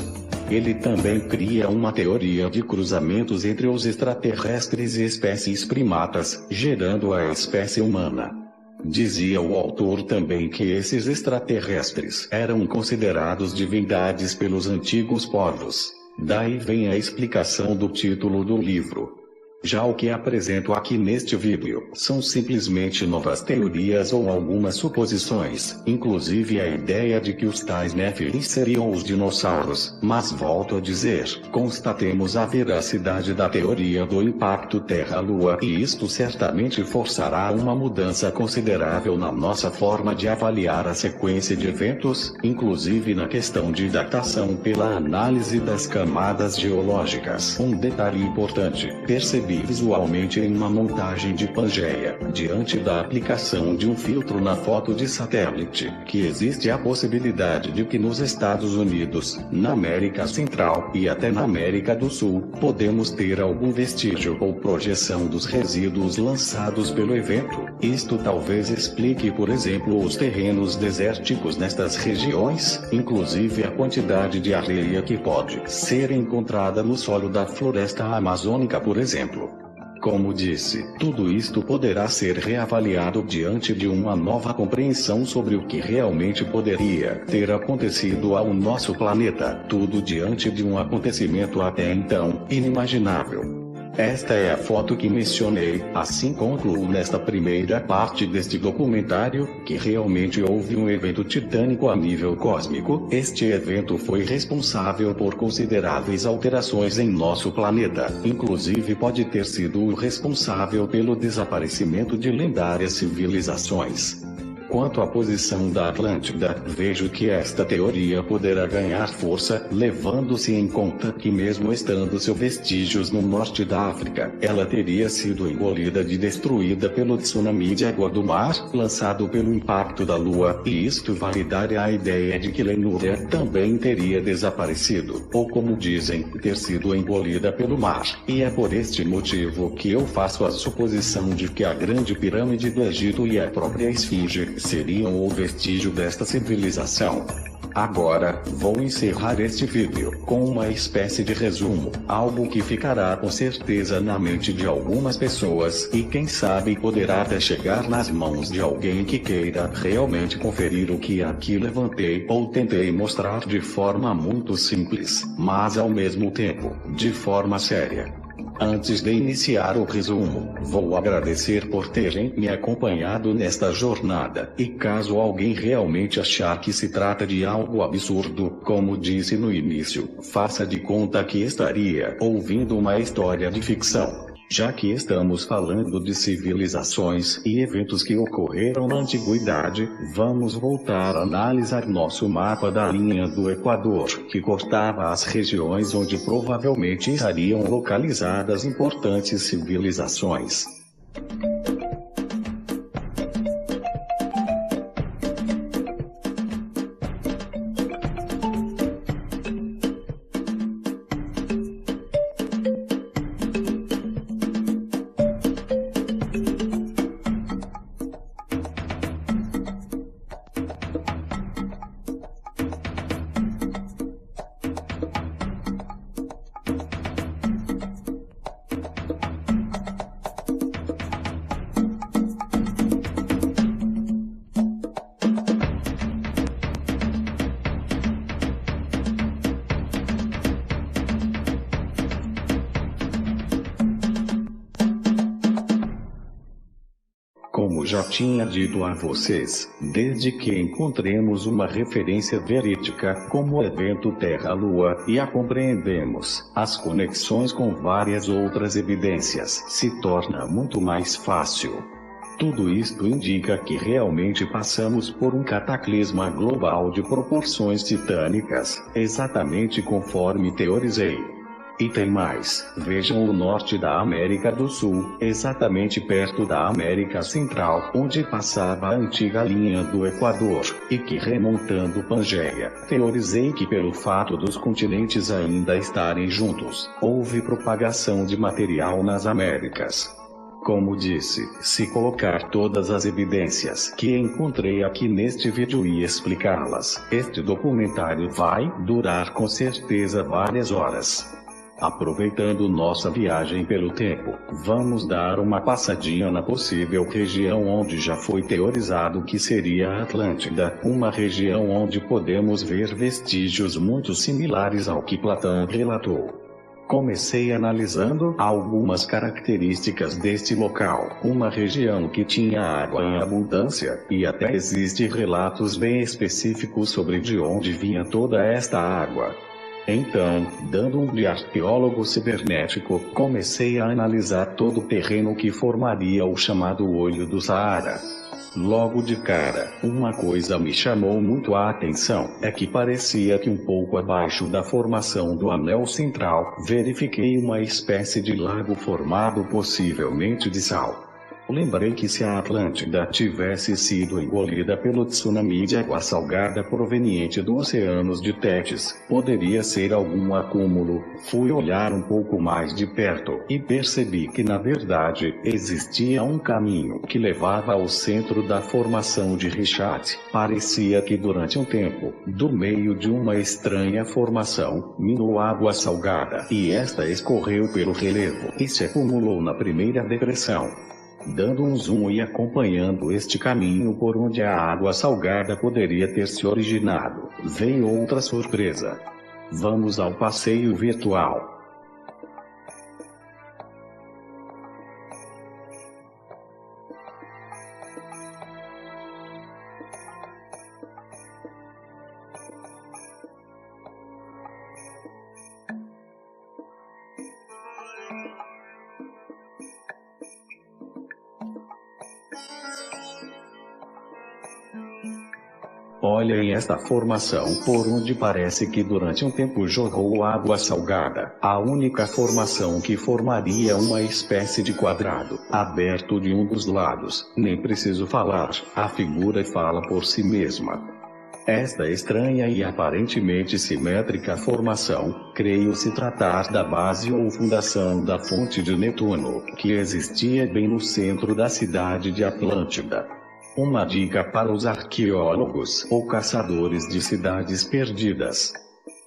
Ele também cria uma teoria de cruzamentos entre os extraterrestres e espécies primatas, gerando a espécie humana. Dizia o autor também que esses extraterrestres eram considerados divindades pelos antigos povos. Daí vem a explicação do título do livro. Já o que apresento aqui neste vídeo são simplesmente novas teorias ou algumas suposições, inclusive a ideia de que os tais Nephilim seriam os dinossauros, mas volto a dizer, constatemos a veracidade da teoria do impacto Terra-Lua e isto certamente forçará uma mudança considerável na nossa forma de avaliar a sequência de eventos, inclusive na questão de datação pela análise das camadas geológicas. Um detalhe importante, percebi visualmente em uma montagem de Pangeia, diante da aplicação de um filtro na foto de satélite, que existe a possibilidade de que nos Estados Unidos, na América Central e até na América do Sul, podemos ter algum vestígio ou projeção dos resíduos lançados pelo evento. Isto talvez explique, por exemplo, os terrenos desérticos nestas regiões, inclusive a quantidade de areia que pode ser encontrada no solo da floresta amazônica, por exemplo. Como disse, tudo isto poderá ser reavaliado diante de uma nova compreensão sobre o que realmente poderia ter acontecido ao nosso planeta, tudo diante de um acontecimento até então inimaginável. Esta é a foto que mencionei, assim concluo nesta primeira parte deste documentário, que realmente houve um evento titânico a nível cósmico. Este evento foi responsável por consideráveis alterações em nosso planeta, inclusive pode ter sido o responsável pelo desaparecimento de lendárias civilizações. Quanto à posição da Atlântida, vejo que esta teoria poderá ganhar força, levando-se em conta que mesmo estando seus vestígios no norte da África, ela teria sido engolida e destruída pelo tsunami de água do mar, lançado pelo impacto da Lua, e isto validaria a ideia de que Lenúria também teria desaparecido, ou como dizem, ter sido engolida pelo mar. E é por este motivo que eu faço a suposição de que a Grande Pirâmide do Egito e a própria Esfinge seriam o vestígio desta civilização. Agora, vou encerrar este vídeo com uma espécie de resumo, algo que ficará com certeza na mente de algumas pessoas e quem sabe poderá até chegar nas mãos de alguém que queira realmente conferir o que aqui levantei ou tentei mostrar de forma muito simples, mas ao mesmo tempo, de forma séria. Antes de iniciar o resumo, vou agradecer por terem me acompanhado nesta jornada, e caso alguém realmente achar que se trata de algo absurdo, como disse no início, faça de conta que estaria ouvindo uma história de ficção. Já que estamos falando de civilizações e eventos que ocorreram na antiguidade, vamos voltar a analisar nosso mapa da linha do Equador, que cortava as regiões onde provavelmente estariam localizadas importantes civilizações. Como já tinha dito a vocês, desde que encontremos uma referência verídica, como o evento Terra-Lua, e a compreendemos, as conexões com várias outras evidências se torna muito mais fácil. Tudo isto indica que realmente passamos por um cataclisma global de proporções titânicas, exatamente conforme teorizei. E tem mais, vejam o norte da América do Sul, exatamente perto da América Central, onde passava a antiga linha do Equador, e que remontando Pangeia, teorizei que pelo fato dos continentes ainda estarem juntos, houve propagação de material nas Américas. Como disse, se colocar todas as evidências que encontrei aqui neste vídeo e explicá-las, este documentário vai durar com certeza várias horas. Aproveitando nossa viagem pelo tempo, vamos dar uma passadinha na possível região onde já foi teorizado que seria a Atlântida, uma região onde podemos ver vestígios muito similares ao que Platão relatou. Comecei analisando algumas características deste local, uma região que tinha água em abundância, e até existem relatos bem específicos sobre de onde vinha toda esta água. Então, dando um de arqueólogo cibernético, comecei a analisar todo o terreno que formaria o chamado Olho do Saara. Logo de cara, uma coisa me chamou muito a atenção, é que parecia que um pouco abaixo da formação do anel central, verifiquei uma espécie de lago formado possivelmente de sal. Lembrei que se a Atlântida tivesse sido engolida pelo tsunami de água salgada proveniente dos oceanos de Tétis, poderia ser algum acúmulo. Fui olhar um pouco mais de perto, e percebi que na verdade, existia um caminho que levava ao centro da formação de Richat. Parecia que durante um tempo, do meio de uma estranha formação, minou água salgada, e esta escorreu pelo relevo, e se acumulou na primeira depressão. Dando um zoom e acompanhando este caminho por onde a água salgada poderia ter se originado, veio outra surpresa. Vamos ao passeio virtual. Olhem esta formação por onde parece que durante um tempo jorrou água salgada, a única formação que formaria uma espécie de quadrado, aberto de um dos lados. Nem preciso falar, a figura fala por si mesma. Esta estranha e aparentemente simétrica formação, creio se tratar da base ou fundação da fonte de Netuno, que existia bem no centro da cidade de Atlântida. Uma dica para os arqueólogos ou caçadores de cidades perdidas.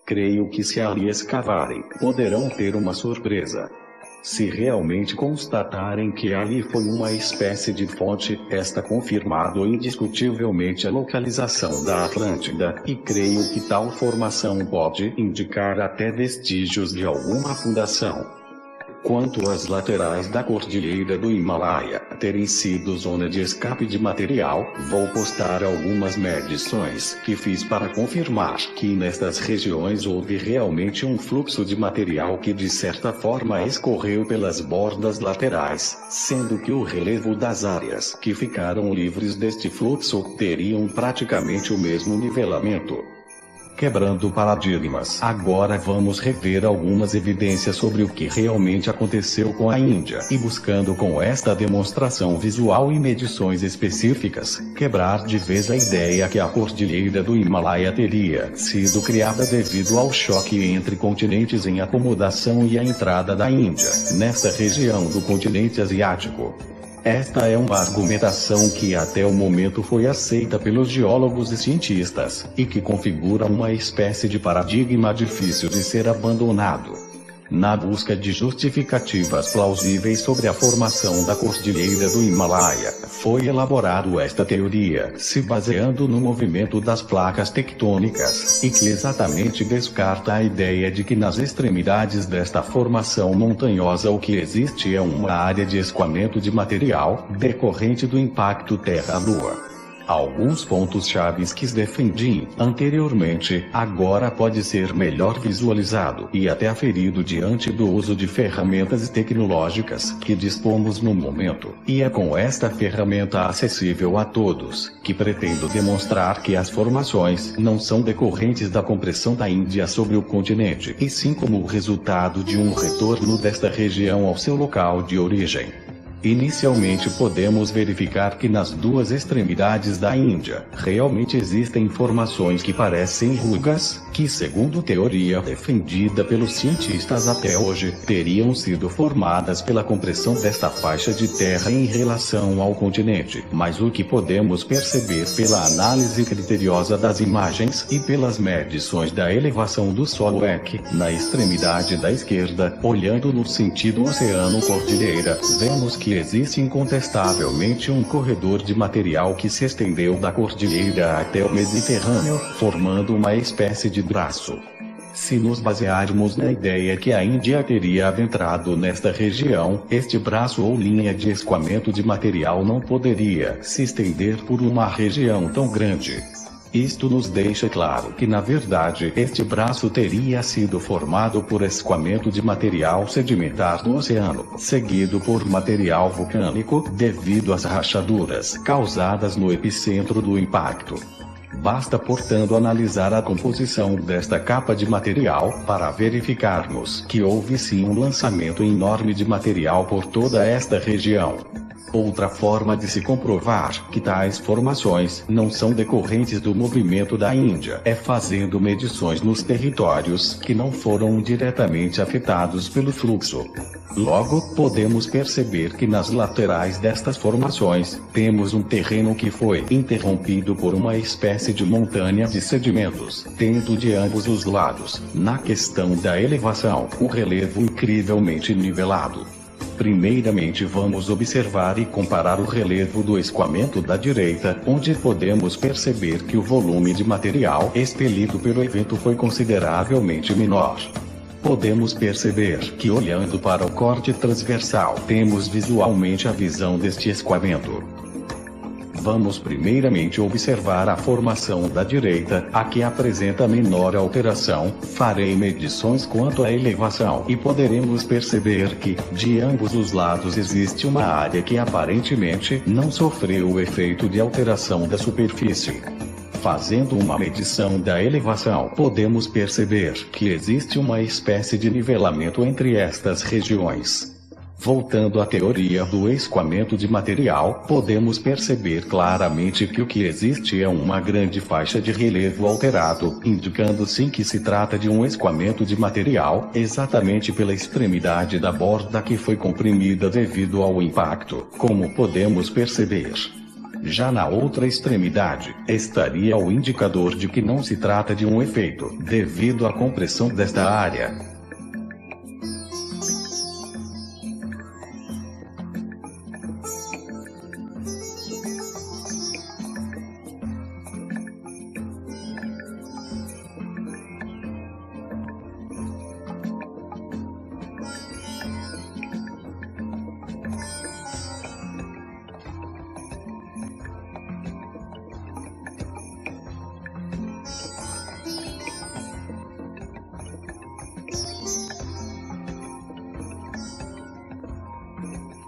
Creio que se ali escavarem, poderão ter uma surpresa. Se realmente constatarem que ali foi uma espécie de fonte, está confirmado indiscutivelmente a localização da Atlântida, e creio que tal formação pode indicar até vestígios de alguma fundação. Quanto às laterais da cordilheira do Himalaia terem sido zona de escape de material, vou postar algumas medições que fiz para confirmar que nestas regiões houve realmente um fluxo de material que de certa forma escorreu pelas bordas laterais, sendo que o relevo das áreas que ficaram livres deste fluxo teriam praticamente o mesmo nivelamento. Quebrando paradigmas. Agora vamos rever algumas evidências sobre o que realmente aconteceu com a Índia, e buscando com esta demonstração visual e medições específicas, quebrar de vez a ideia que a cordilheira do Himalaia teria sido criada devido ao choque entre continentes em acomodação e a entrada da Índia, nesta região do continente asiático. Esta é uma argumentação que até o momento foi aceita pelos geólogos e cientistas, e que configura uma espécie de paradigma difícil de ser abandonado. Na busca de justificativas plausíveis sobre a formação da cordilheira do Himalaia, foi elaborado esta teoria, se baseando no movimento das placas tectônicas, e que exatamente descarta a ideia de que nas extremidades desta formação montanhosa o que existe é uma área de escoamento de material, decorrente do impacto Terra-Lua. Alguns pontos chaves que defendi anteriormente, agora pode ser melhor visualizado e até aferido diante do uso de ferramentas tecnológicas que dispomos no momento, e é com esta ferramenta acessível a todos, que pretendo demonstrar que as formações não são decorrentes da compressão da Índia sobre o continente, e sim como o resultado de um retorno desta região ao seu local de origem. Inicialmente podemos verificar que nas duas extremidades da Índia, realmente existem formações que parecem rugas, que segundo teoria defendida pelos cientistas até hoje, teriam sido formadas pela compressão desta faixa de terra em relação ao continente. Mas o que podemos perceber pela análise criteriosa das imagens e pelas medições da elevação do solo é que, na extremidade da esquerda, olhando no sentido oceano-cordilheira, vemos que existe incontestavelmente um corredor de material que se estendeu da cordilheira até o Mediterrâneo, formando uma espécie de braço. Se nos basearmos na ideia que a Índia teria adentrado nesta região, este braço ou linha de escoamento de material não poderia se estender por uma região tão grande. Isto nos deixa claro que na verdade este braço teria sido formado por escoamento de material sedimentar no oceano, seguido por material vulcânico, devido às rachaduras causadas no epicentro do impacto. Basta, portanto, analisar a composição desta capa de material para verificarmos que houve sim um lançamento enorme de material por toda esta região. Outra forma de se comprovar que tais formações não são decorrentes do movimento da Índia é fazendo medições nos territórios que não foram diretamente afetados pelo fluxo. Logo, podemos perceber que nas laterais destas formações, temos um terreno que foi interrompido por uma espécie de montanha de sedimentos, tendo de ambos os lados, na questão da elevação, um relevo incrivelmente nivelado. Primeiramente vamos observar e comparar o relevo do escoamento da direita, onde podemos perceber que o volume de material expelido pelo evento foi consideravelmente menor. Podemos perceber que olhando para o corte transversal, temos visualmente a visão deste escoamento. Vamos primeiramente observar a formação da direita, a que apresenta menor alteração. Farei medições quanto à elevação e poderemos perceber que, de ambos os lados existe uma área que aparentemente não sofreu o efeito de alteração da superfície. Fazendo uma medição da elevação, podemos perceber que existe uma espécie de nivelamento entre estas regiões. Voltando à teoria do escoamento de material, podemos perceber claramente que o que existe é uma grande faixa de relevo alterado, indicando sim que se trata de um escoamento de material, exatamente pela extremidade da borda que foi comprimida devido ao impacto, como podemos perceber. Já na outra extremidade, estaria o indicador de que não se trata de um efeito, devido à compressão desta área.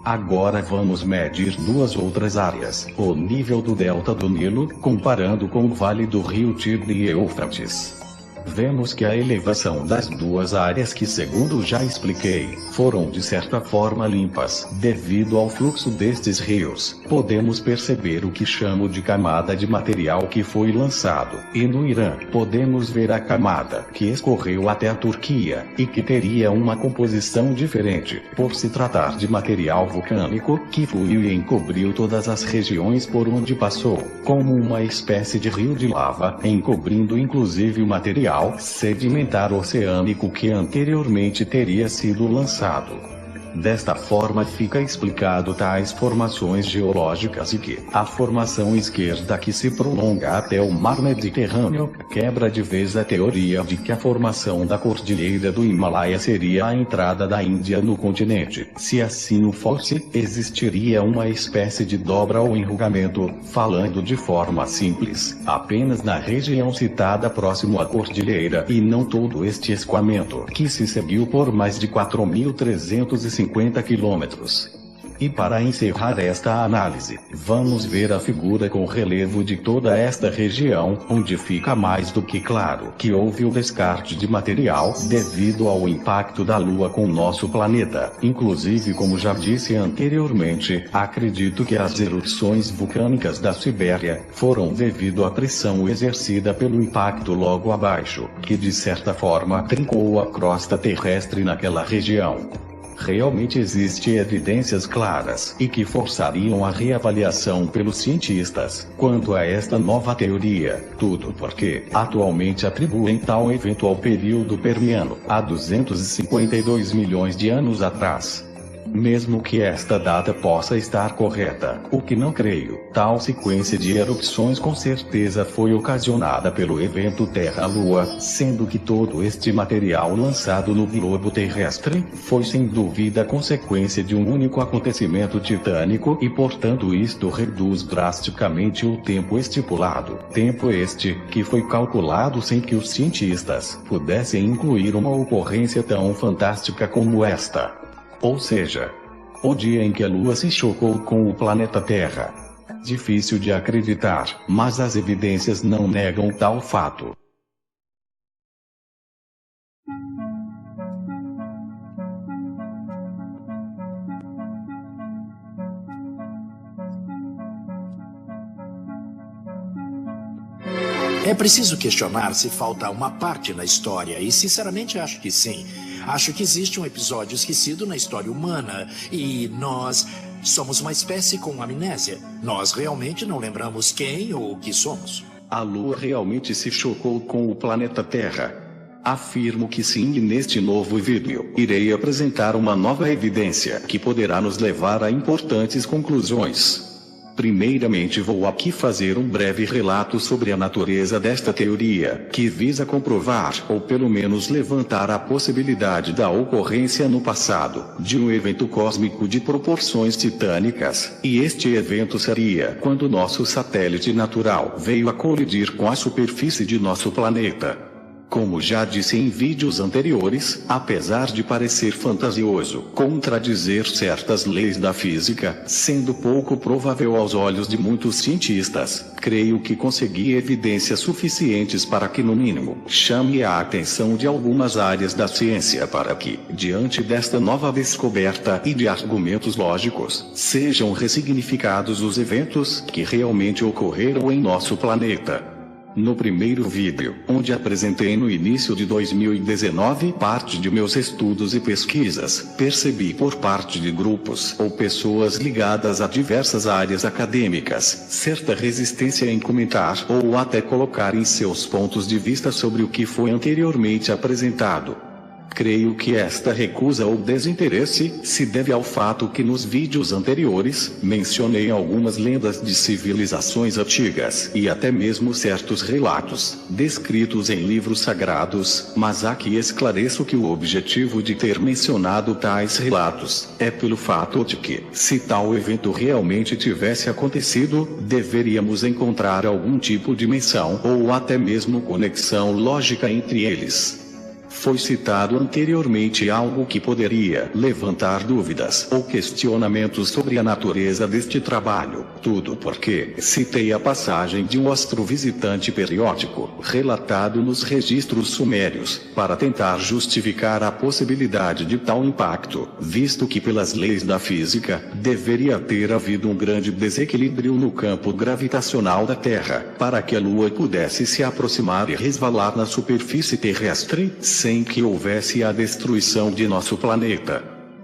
Agora vamos medir duas outras áreas, o nível do delta do Nilo, comparando com o vale do rio Tigre e Eufrates. Vemos que a elevação das duas áreas que, segundo já expliquei, foram de certa forma limpas, devido ao fluxo destes rios. Podemos perceber o que chamo de camada de material que foi lançado, e no Irã, podemos ver a camada que escorreu até a Turquia, e que teria uma composição diferente, por se tratar de material vulcânico, que fluiu e encobriu todas as regiões por onde passou, como uma espécie de rio de lava, encobrindo inclusive o material sedimentar oceânico que anteriormente teria sido lançado. Desta forma fica explicado tais formações geológicas e que a formação esquerda que se prolonga até o mar Mediterrâneo, quebra de vez a teoria de que a formação da cordilheira do Himalaia seria a entrada da Índia no continente. Se assim o fosse, existiria uma espécie de dobra ou enrugamento, falando de forma simples, apenas na região citada próximo à cordilheira e não todo este escoamento, que se seguiu por mais de 4.350 quilômetros. E para encerrar esta análise, vamos ver a figura com relevo de toda esta região, onde fica mais do que claro que houve o descarte de material devido ao impacto da Lua com nosso planeta. Inclusive, como já disse anteriormente, acredito que as erupções vulcânicas da Sibéria foram devido à pressão exercida pelo impacto logo abaixo, que de certa forma trincou a crosta terrestre naquela região. Realmente existem evidências claras e que forçariam a reavaliação pelos cientistas quanto a esta nova teoria, tudo porque atualmente atribuem tal evento ao período Permiano, há 252 milhões de anos atrás. Mesmo que esta data possa estar correta, o que não creio, tal sequência de erupções com certeza foi ocasionada pelo evento Terra-Lua, sendo que todo este material lançado no globo terrestre foi sem dúvida consequência de um único acontecimento titânico e portanto isto reduz drasticamente o tempo estipulado. Tempo este que foi calculado sem que os cientistas pudessem incluir uma ocorrência tão fantástica como esta. Ou seja, o dia em que a Lua se chocou com o planeta Terra. Difícil de acreditar, mas as evidências não negam tal fato. É preciso questionar se falta uma parte na história, e sinceramente acho que sim. Acho que existe um episódio esquecido na história humana, e nós somos uma espécie com amnésia. Nós realmente não lembramos quem ou o que somos. A Lua realmente se chocou com o planeta Terra. Afirmo que sim, e neste novo vídeo irei apresentar uma nova evidência que poderá nos levar a importantes conclusões. Primeiramente vou aqui fazer um breve relato sobre a natureza desta teoria, que visa comprovar, ou pelo menos levantar a possibilidade da ocorrência no passado, de um evento cósmico de proporções titânicas, e este evento seria quando nosso satélite natural veio a colidir com a superfície de nosso planeta. Como já disse em vídeos anteriores, apesar de parecer fantasioso contradizer certas leis da física, sendo pouco provável aos olhos de muitos cientistas, creio que consegui evidências suficientes para que no mínimo chame a atenção de algumas áreas da ciência para que, diante desta nova descoberta e de argumentos lógicos, sejam ressignificados os eventos que realmente ocorreram em nosso planeta. No primeiro vídeo, onde apresentei no início de 2019 parte de meus estudos e pesquisas, percebi por parte de grupos ou pessoas ligadas a diversas áreas acadêmicas, certa resistência em comentar ou até colocar em seus pontos de vista sobre o que foi anteriormente apresentado. Creio que esta recusa ou desinteresse se deve ao fato que nos vídeos anteriores mencionei algumas lendas de civilizações antigas e até mesmo certos relatos descritos em livros sagrados, mas aqui esclareço que o objetivo de ter mencionado tais relatos é pelo fato de que, se tal evento realmente tivesse acontecido, deveríamos encontrar algum tipo de menção ou até mesmo conexão lógica entre eles. Foi citado anteriormente algo que poderia levantar dúvidas ou questionamentos sobre a natureza deste trabalho, tudo porque citei a passagem de um astrovisitante periódico, relatado nos registros sumérios, para tentar justificar a possibilidade de tal impacto, visto que pelas leis da física, deveria ter havido um grande desequilíbrio no campo gravitacional da Terra, para que a Lua pudesse se aproximar e resvalar na superfície terrestre, sem que houvesse a destruição de nosso planeta.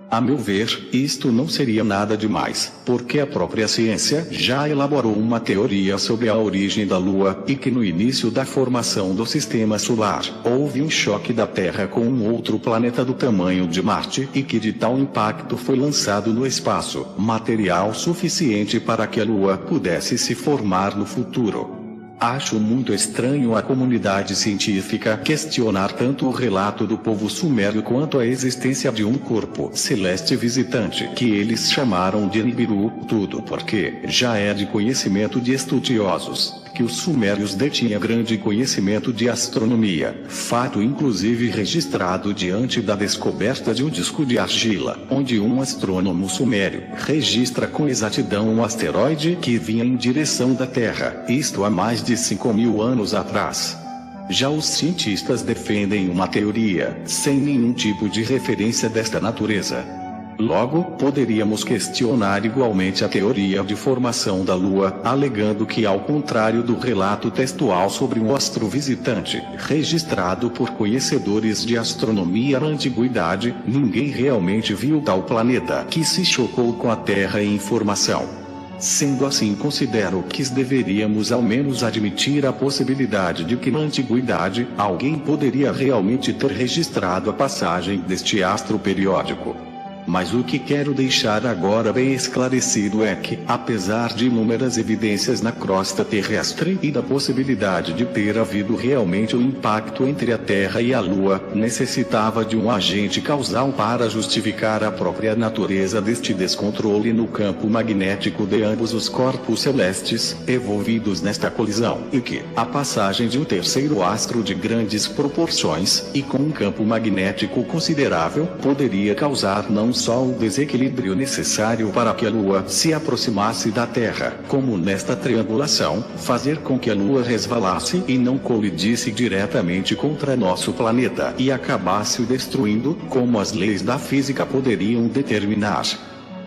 A meu ver, isto não seria nada demais, porque a própria ciência já elaborou uma teoria sobre a origem da Lua, e que no início da formação do sistema solar, houve um choque da Terra com um outro planeta do tamanho de Marte, e que de tal impacto foi lançado no espaço, material suficiente para que a Lua pudesse se formar no futuro. Acho muito estranho a comunidade científica questionar tanto o relato do povo sumério quanto a existência de um corpo celeste visitante que eles chamaram de Nibiru, tudo porque já é de conhecimento de estudiosos que os sumérios detinham grande conhecimento de astronomia, fato inclusive registrado diante da descoberta de um disco de argila, onde um astrônomo sumério registra com exatidão um asteroide que vinha em direção da Terra, isto há mais de 5.000 anos atrás. Já os cientistas defendem uma teoria, sem nenhum tipo de referência desta natureza. Logo, poderíamos questionar igualmente a teoria de formação da Lua, alegando que, ao contrário do relato textual sobre um astrovisitante, registrado por conhecedores de astronomia na antiguidade, ninguém realmente viu tal planeta que se chocou com a Terra em formação. Sendo assim, considero que deveríamos ao menos admitir a possibilidade de que na antiguidade, alguém poderia realmente ter registrado a passagem deste astro periódico. Mas o que quero deixar agora bem esclarecido é que, apesar de inúmeras evidências na crosta terrestre e da possibilidade de ter havido realmente um impacto entre a Terra e a Lua, necessitava de um agente causal para justificar a própria natureza deste descontrole no campo magnético de ambos os corpos celestes, envolvidos nesta colisão, e que, a passagem de um terceiro astro de grandes proporções, e com um campo magnético considerável, poderia causar não só o desequilíbrio necessário para que a Lua se aproximasse da Terra, como nesta triangulação, fazer com que a Lua resvalasse e não colidisse diretamente contra nosso planeta e acabasse o destruindo, como as leis da física poderiam determinar.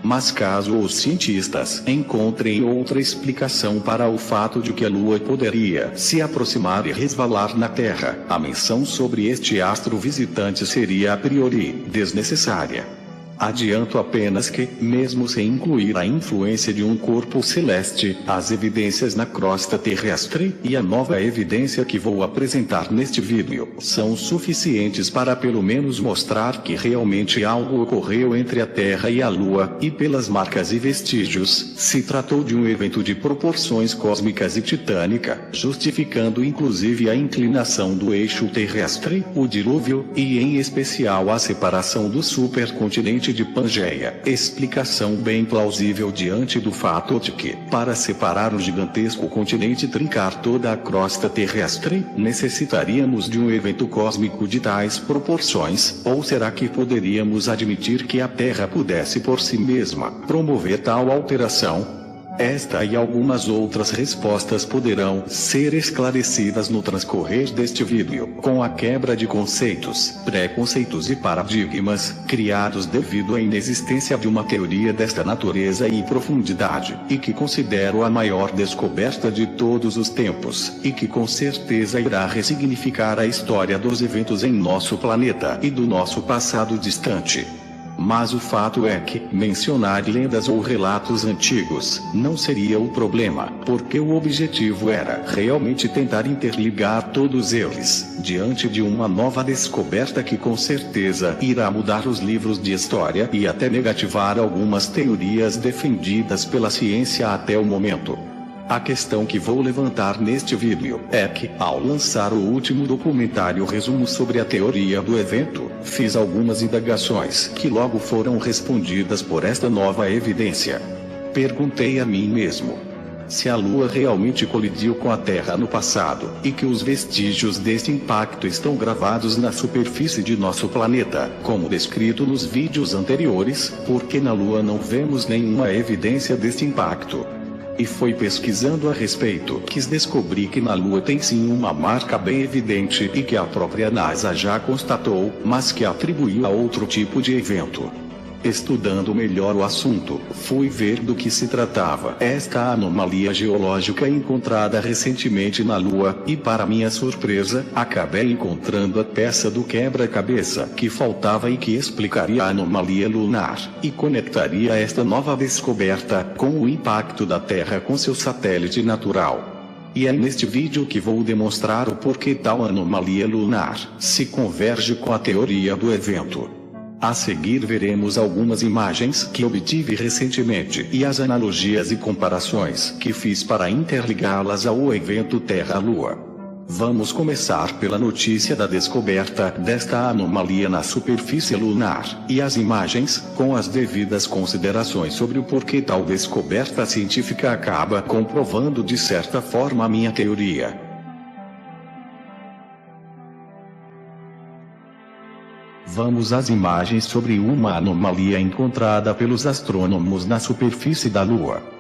Mas caso os cientistas encontrem outra explicação para o fato de que a Lua poderia se aproximar e resvalar na Terra, a menção sobre este astro visitante seria a priori desnecessária. Adianto apenas que, mesmo sem incluir a influência de um corpo celeste, as evidências na crosta terrestre, e a nova evidência que vou apresentar neste vídeo, são suficientes para pelo menos mostrar que realmente algo ocorreu entre a Terra e a Lua, e pelas marcas e vestígios, se tratou de um evento de proporções cósmicas e titânica, justificando inclusive a inclinação do eixo terrestre, o dilúvio, e em especial a separação do supercontinente de Pangeia, explicação bem plausível diante do fato de que, para separar o gigantesco continente e trincar toda a crosta terrestre, necessitaríamos de um evento cósmico de tais proporções, ou será que poderíamos admitir que a Terra pudesse por si mesma promover tal alteração? Esta e algumas outras respostas poderão ser esclarecidas no transcorrer deste vídeo, com a quebra de conceitos, preconceitos e paradigmas, criados devido à inexistência de uma teoria desta natureza e profundidade, e que considero a maior descoberta de todos os tempos, e que com certeza irá ressignificar a história dos eventos em nosso planeta e do nosso passado distante. Mas o fato é que, mencionar lendas ou relatos antigos, não seria o problema, porque o objetivo era realmente tentar interligar todos eles, diante de uma nova descoberta que com certeza irá mudar os livros de história e até negativar algumas teorias defendidas pela ciência até o momento. A questão que vou levantar neste vídeo é que, ao lançar o último documentário resumo sobre a teoria do evento, fiz algumas indagações que logo foram respondidas por esta nova evidência. Perguntei a mim mesmo se a Lua realmente colidiu com a Terra no passado, e que os vestígios deste impacto estão gravados na superfície de nosso planeta, como descrito nos vídeos anteriores, porque na Lua não vemos nenhuma evidência deste impacto. E foi pesquisando a respeito que descobri que na Lua tem sim uma marca bem evidente e que a própria NASA já constatou, mas que atribuiu a outro tipo de evento. Estudando melhor o assunto, fui ver do que se tratava esta anomalia geológica encontrada recentemente na Lua, e para minha surpresa, acabei encontrando a peça do quebra-cabeça que faltava e que explicaria a anomalia lunar, e conectaria esta nova descoberta com o impacto da Terra com seu satélite natural. E é neste vídeo que vou demonstrar o porquê tal anomalia lunar se converge com a teoria do evento. A seguir veremos algumas imagens que obtive recentemente e as analogias e comparações que fiz para interligá-las ao evento Terra-Lua. Vamos começar pela notícia da descoberta desta anomalia na superfície lunar, e as imagens, com as devidas considerações sobre o porquê tal descoberta científica acaba comprovando de certa forma a minha teoria. Vamos às imagens sobre uma anomalia encontrada pelos astrônomos na superfície da Lua.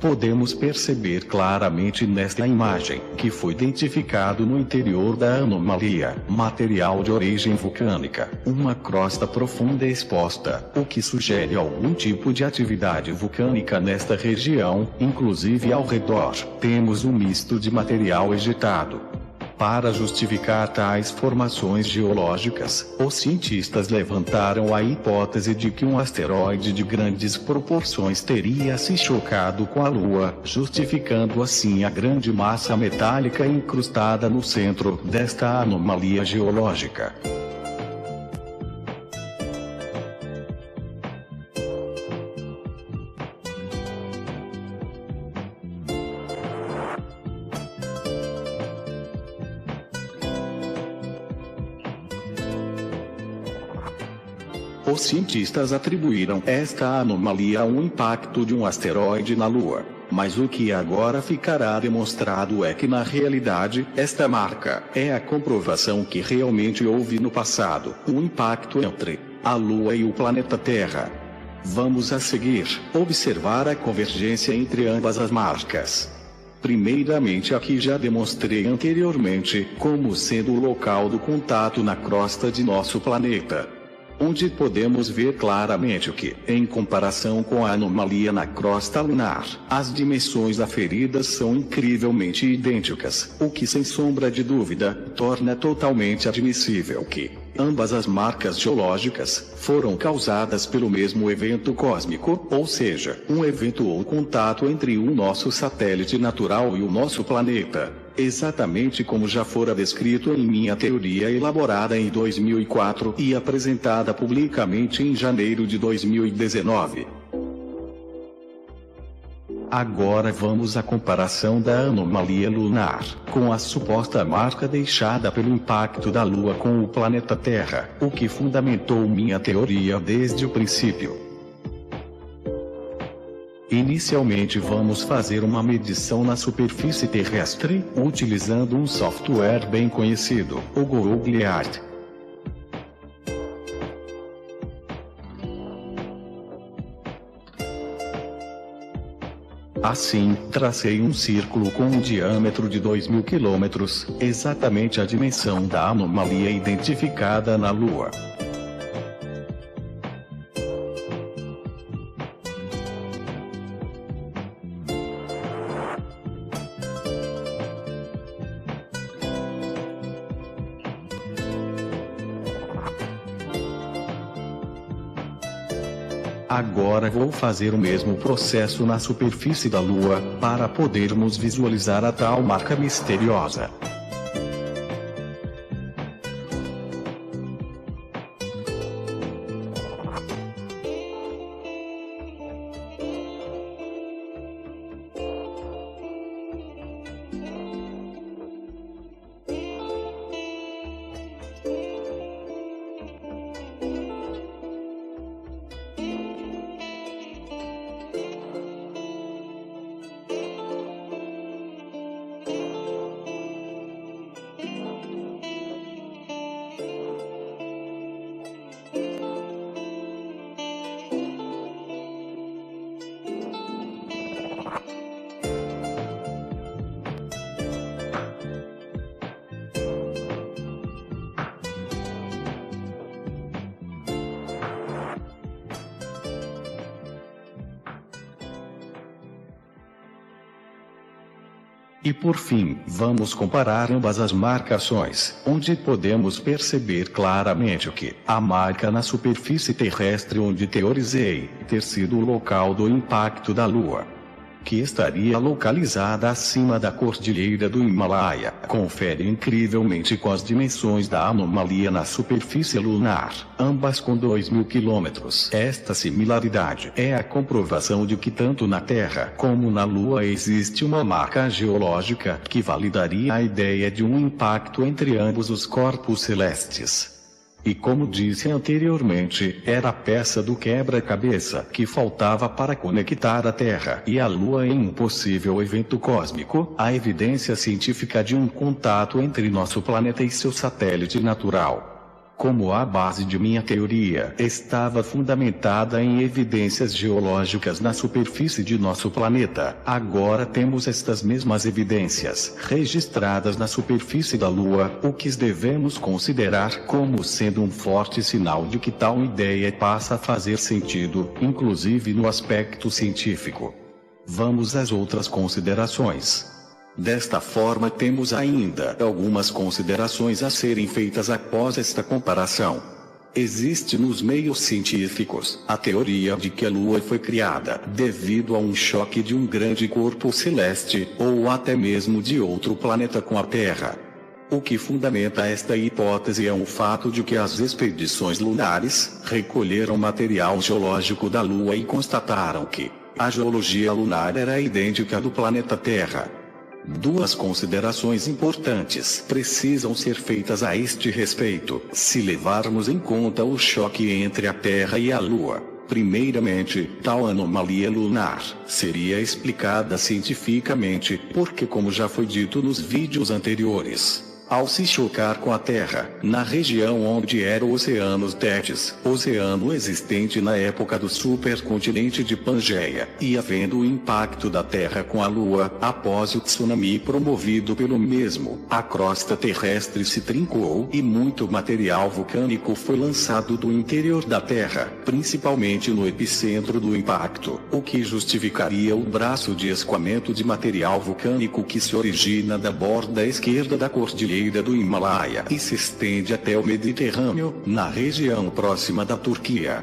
podemos perceber claramente nesta imagem, que foi identificado no interior da anomalia, material de origem vulcânica, uma crosta profunda exposta, o que sugere algum tipo de atividade vulcânica nesta região, inclusive ao redor, temos um misto de material ejetado. Para justificar tais formações geológicas, os cientistas levantaram a hipótese de que um asteroide de grandes proporções teria se chocado com a Lua, justificando assim a grande massa metálica incrustada no centro desta anomalia geológica. Os cientistas atribuíram esta anomalia a um impacto de um asteroide na Lua. Mas o que agora ficará demonstrado é que na realidade, esta marca é a comprovação que realmente houve no passado um impacto entre a Lua e o planeta Terra. Vamos a seguir observar a convergência entre ambas as marcas. Primeiramente, aqui já demonstrei anteriormente como sendo o local do contato na crosta de nosso planeta, onde podemos ver claramente que, em comparação com a anomalia na crosta lunar, as dimensões aferidas são incrivelmente idênticas, o que sem sombra de dúvida, torna totalmente admissível que ambas as marcas geológicas foram causadas pelo mesmo evento cósmico, ou seja, um evento ou contato entre o nosso satélite natural e o nosso planeta. Exatamente como já fora descrito em minha teoria elaborada em 2004 e apresentada publicamente em janeiro de 2019. Agora vamos à comparação da anomalia lunar, com a suposta marca deixada pelo impacto da Lua com o planeta Terra, o que fundamentou minha teoria desde o princípio. Inicialmente vamos fazer uma medição na superfície terrestre, utilizando um software bem conhecido, o Google Earth. Assim, tracei um círculo com um diâmetro de 2.000 km, exatamente a dimensão da anomalia identificada na Lua. Agora vou fazer o mesmo processo na superfície da Lua, para podermos visualizar a tal marca misteriosa. E por fim, vamos comparar ambas as marcações, onde podemos perceber claramente que a marca na superfície terrestre onde teorizei ter sido o local do impacto da Lua, que estaria localizada acima da cordilheira do Himalaia, confere incrivelmente com as dimensões da anomalia na superfície lunar, ambas com 2.000 km. Esta similaridade é a comprovação de que tanto na Terra como na Lua existe uma marca geológica que validaria a ideia de um impacto entre ambos os corpos celestes. E como disse anteriormente, era a peça do quebra-cabeça que faltava para conectar a Terra e a Lua em um possível evento cósmico, a evidência científica de um contato entre nosso planeta e seu satélite natural. Como a base de minha teoria estava fundamentada em evidências geológicas na superfície de nosso planeta, agora temos estas mesmas evidências registradas na superfície da Lua, o que devemos considerar como sendo um forte sinal de que tal ideia passa a fazer sentido, inclusive no aspecto científico. Vamos às outras considerações. Desta forma, temos ainda algumas considerações a serem feitas após esta comparação. Existe nos meios científicos a teoria de que a Lua foi criada devido a um choque de um grande corpo celeste, ou até mesmo de outro planeta com a Terra. O que fundamenta esta hipótese é o fato de que as expedições lunares recolheram material geológico da Lua e constataram que a geologia lunar era idêntica à do planeta Terra. Duas considerações importantes precisam ser feitas a este respeito, se levarmos em conta o choque entre a Terra e a Lua. Primeiramente, tal anomalia lunar seria explicada cientificamente, porque, como já foi dito nos vídeos anteriores, ao se chocar com a Terra, na região onde era o Oceano Tétis, oceano existente na época do supercontinente de Pangeia, e havendo o impacto da Terra com a Lua, após o tsunami promovido pelo mesmo, a crosta terrestre se trincou e muito material vulcânico foi lançado do interior da Terra, principalmente no epicentro do impacto, o que justificaria o braço de escoamento de material vulcânico que se origina da borda esquerda da cordilheira do Himalaia e se estende até o Mediterrâneo, na região próxima da Turquia.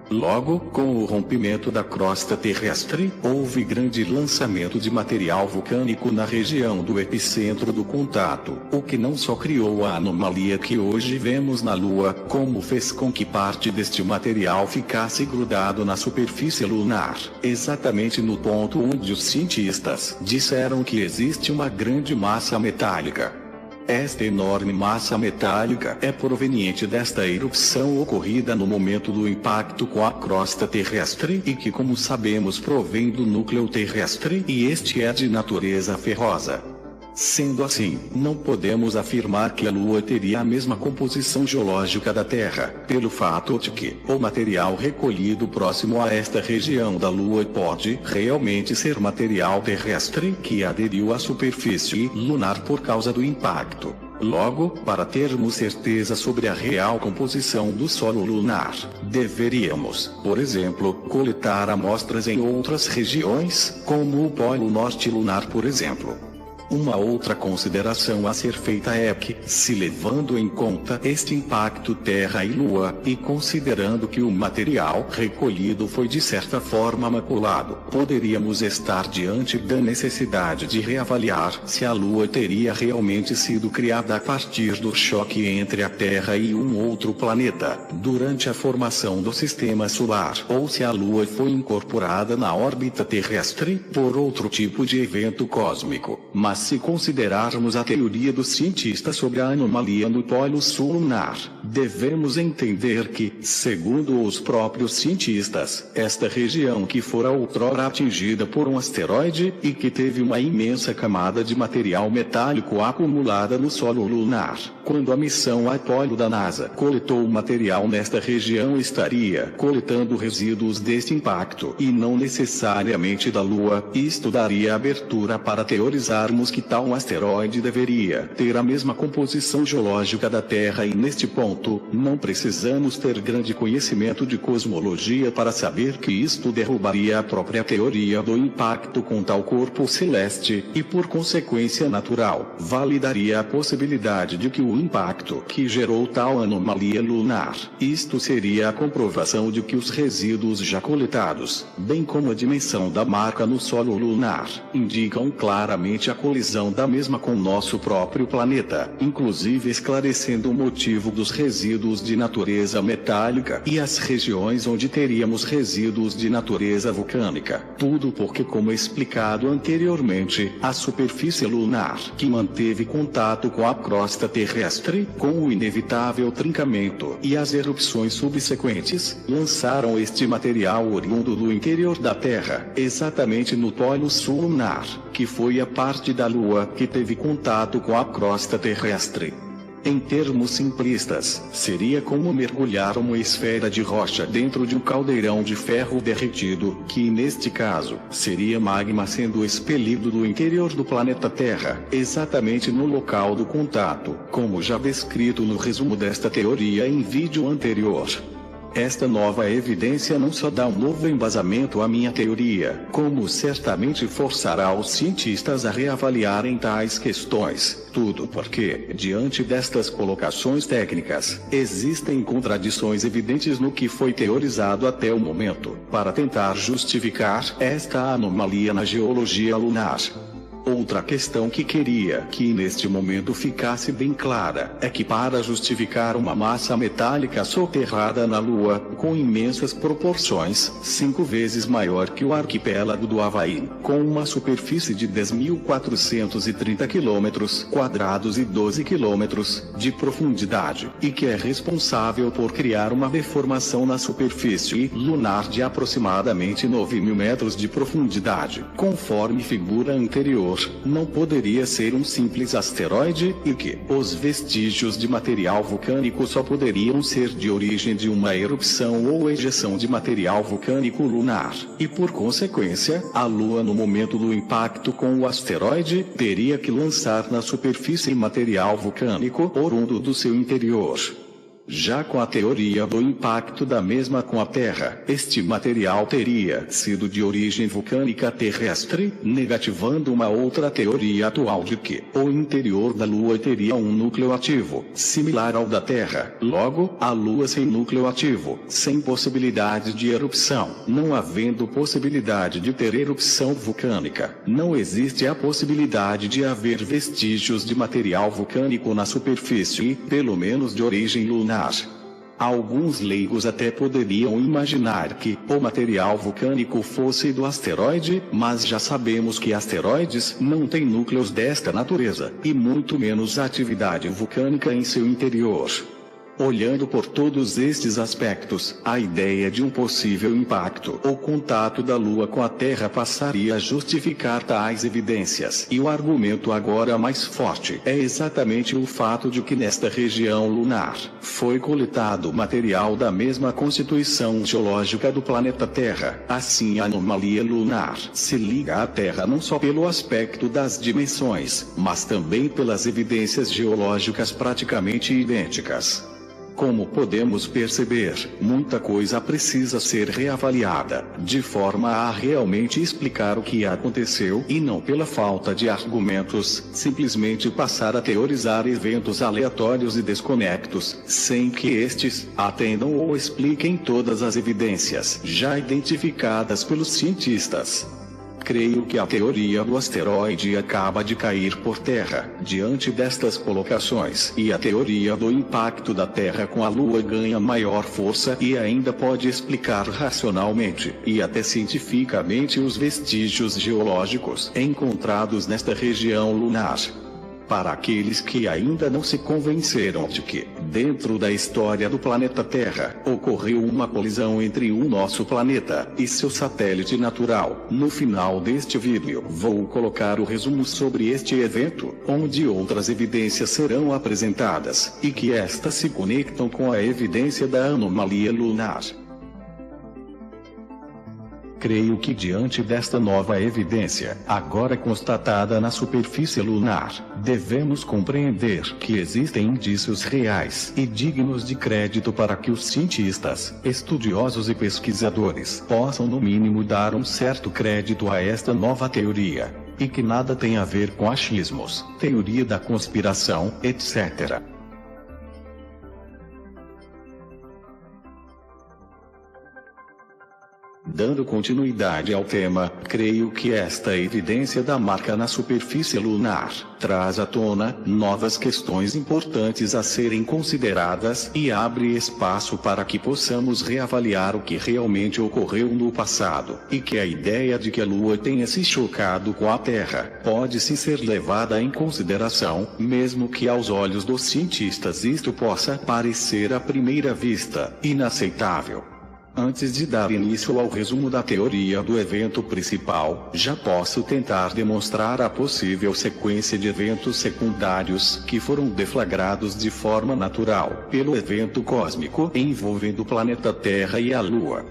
Logo, com o rompimento da crosta terrestre, houve grande lançamento de material vulcânico na região do epicentro do contato, o que não só criou a anomalia que hoje vemos na Lua, como fez com que parte deste material ficasse grudado na superfície lunar, exatamente no ponto onde os cientistas disseram que existe uma grande massa metálica. Esta enorme massa metálica é proveniente desta erupção ocorrida no momento do impacto com a crosta terrestre e que, como sabemos, provém do núcleo terrestre e este é de natureza ferrosa. Sendo assim, não podemos afirmar que a Lua teria a mesma composição geológica da Terra, pelo fato de que o material recolhido próximo a esta região da Lua pode realmente ser material terrestre que aderiu à superfície lunar por causa do impacto. Logo, para termos certeza sobre a real composição do solo lunar, deveríamos, por exemplo, coletar amostras em outras regiões, como o Polo Norte lunar, por exemplo. Uma outra consideração a ser feita é que, se levando em conta este impacto Terra e Lua, e considerando que o material recolhido foi de certa forma maculado, poderíamos estar diante da necessidade de reavaliar se a Lua teria realmente sido criada a partir do choque entre a Terra e um outro planeta, durante a formação do sistema solar, ou se a Lua foi incorporada na órbita terrestre por outro tipo de evento cósmico. Mas se considerarmos a teoria dos cientistas sobre a anomalia no Polo Sul lunar, devemos entender que, segundo os próprios cientistas, esta região que fora outrora atingida por um asteroide e que teve uma imensa camada de material metálico acumulada no solo lunar, quando a missão Apollo da NASA coletou o material nesta região, estaria coletando resíduos deste impacto e não necessariamente da Lua. Isto daria abertura para teorizarmos que tal asteroide deveria ter a mesma composição geológica da Terra e neste ponto, não precisamos ter grande conhecimento de cosmologia para saber que isto derrubaria a própria teoria do impacto com tal corpo celeste, e por consequência natural, validaria a possibilidade de que o impacto que gerou tal anomalia lunar, isto seria a comprovação de que os resíduos já coletados, bem como a dimensão da marca no solo lunar, indicam claramente a colisão da mesma com nosso próprio planeta, inclusive esclarecendo o motivo dos resíduos de natureza metálica e as regiões onde teríamos resíduos de natureza vulcânica. Tudo porque, como explicado anteriormente, a superfície lunar, que manteve contato com a crosta terrestre, com o inevitável trincamento e as erupções subsequentes, lançaram este material oriundo do interior da Terra, exatamente no Polo Sul lunar, que foi a parte da Lua que teve contato com a crosta terrestre. Em termos simplistas, seria como mergulhar uma esfera de rocha dentro de um caldeirão de ferro derretido, que neste caso, seria magma sendo expelido do interior do planeta Terra, exatamente no local do contato, como já descrito no resumo desta teoria em vídeo anterior. Esta nova evidência não só dá um novo embasamento à minha teoria, como certamente forçará os cientistas a reavaliarem tais questões. Tudo porque, diante destas colocações técnicas, existem contradições evidentes no que foi teorizado até o momento, para tentar justificar esta anomalia na geologia lunar. Outra questão que queria que neste momento ficasse bem clara é que para justificar uma massa metálica soterrada na Lua, com imensas proporções, 5 vezes maior que o arquipélago do Havaí, com uma superfície de 10.430 km² e 12 km de profundidade, e que é responsável por criar uma deformação na superfície lunar de aproximadamente 9.000 metros de profundidade, conforme figura anterior, não poderia ser um simples asteroide, e que os vestígios de material vulcânico só poderiam ser de origem de uma erupção ou ejeção de material vulcânico lunar, e por consequência, a Lua no momento do impacto com o asteroide, teria que lançar na superfície material vulcânico oriundo do seu interior. Já com a teoria do impacto da mesma com a Terra, este material teria sido de origem vulcânica terrestre, negativando uma outra teoria atual de que o interior da Lua teria um núcleo ativo, similar ao da Terra. Logo, a Lua sem núcleo ativo, sem possibilidade de erupção, não havendo possibilidade de ter erupção vulcânica, não existe a possibilidade de haver vestígios de material vulcânico na superfície, pelo menos de origem lunar. Alguns leigos até poderiam imaginar que o material vulcânico fosse do asteroide, mas já sabemos que asteroides não têm núcleos desta natureza, e muito menos atividade vulcânica em seu interior. Olhando por todos estes aspectos, a ideia de um possível impacto ou contato da Lua com a Terra passaria a justificar tais evidências. E o argumento agora mais forte é exatamente o fato de que nesta região lunar foi coletado material da mesma constituição geológica do planeta Terra. Assim, a anomalia lunar se liga à Terra não só pelo aspecto das dimensões, mas também pelas evidências geológicas praticamente idênticas. Como podemos perceber, muita coisa precisa ser reavaliada, de forma a realmente explicar o que aconteceu e não pela falta de argumentos, simplesmente passar a teorizar eventos aleatórios e desconectos, sem que estes atendam ou expliquem todas as evidências já identificadas pelos cientistas. Creio que a teoria do asteroide acaba de cair por terra, diante destas colocações, e a teoria do impacto da Terra com a Lua ganha maior força e ainda pode explicar racionalmente, e até cientificamente os vestígios geológicos encontrados nesta região lunar. Para aqueles que ainda não se convenceram de que, dentro da história do planeta Terra, ocorreu uma colisão entre o nosso planeta e seu satélite natural, no final deste vídeo vou colocar o resumo sobre este evento, onde outras evidências serão apresentadas, e que estas se conectam com a evidência da anomalia lunar. Creio que diante desta nova evidência, agora constatada na superfície lunar, devemos compreender que existem indícios reais e dignos de crédito para que os cientistas, estudiosos e pesquisadores possam no mínimo dar um certo crédito a esta nova teoria, e que nada tem a ver com achismos, teoria da conspiração, etc. Dando continuidade ao tema, creio que esta evidência da marca na superfície lunar traz à tona novas questões importantes a serem consideradas e abre espaço para que possamos reavaliar o que realmente ocorreu no passado, e que a ideia de que a Lua tenha se chocado com a Terra pode-se ser levada em consideração, mesmo que aos olhos dos cientistas isto possa parecer à primeira vista inaceitável. Antes de dar início ao resumo da teoria do evento principal, já posso tentar demonstrar a possível sequência de eventos secundários que foram deflagrados de forma natural pelo evento cósmico envolvendo o planeta Terra e a Lua.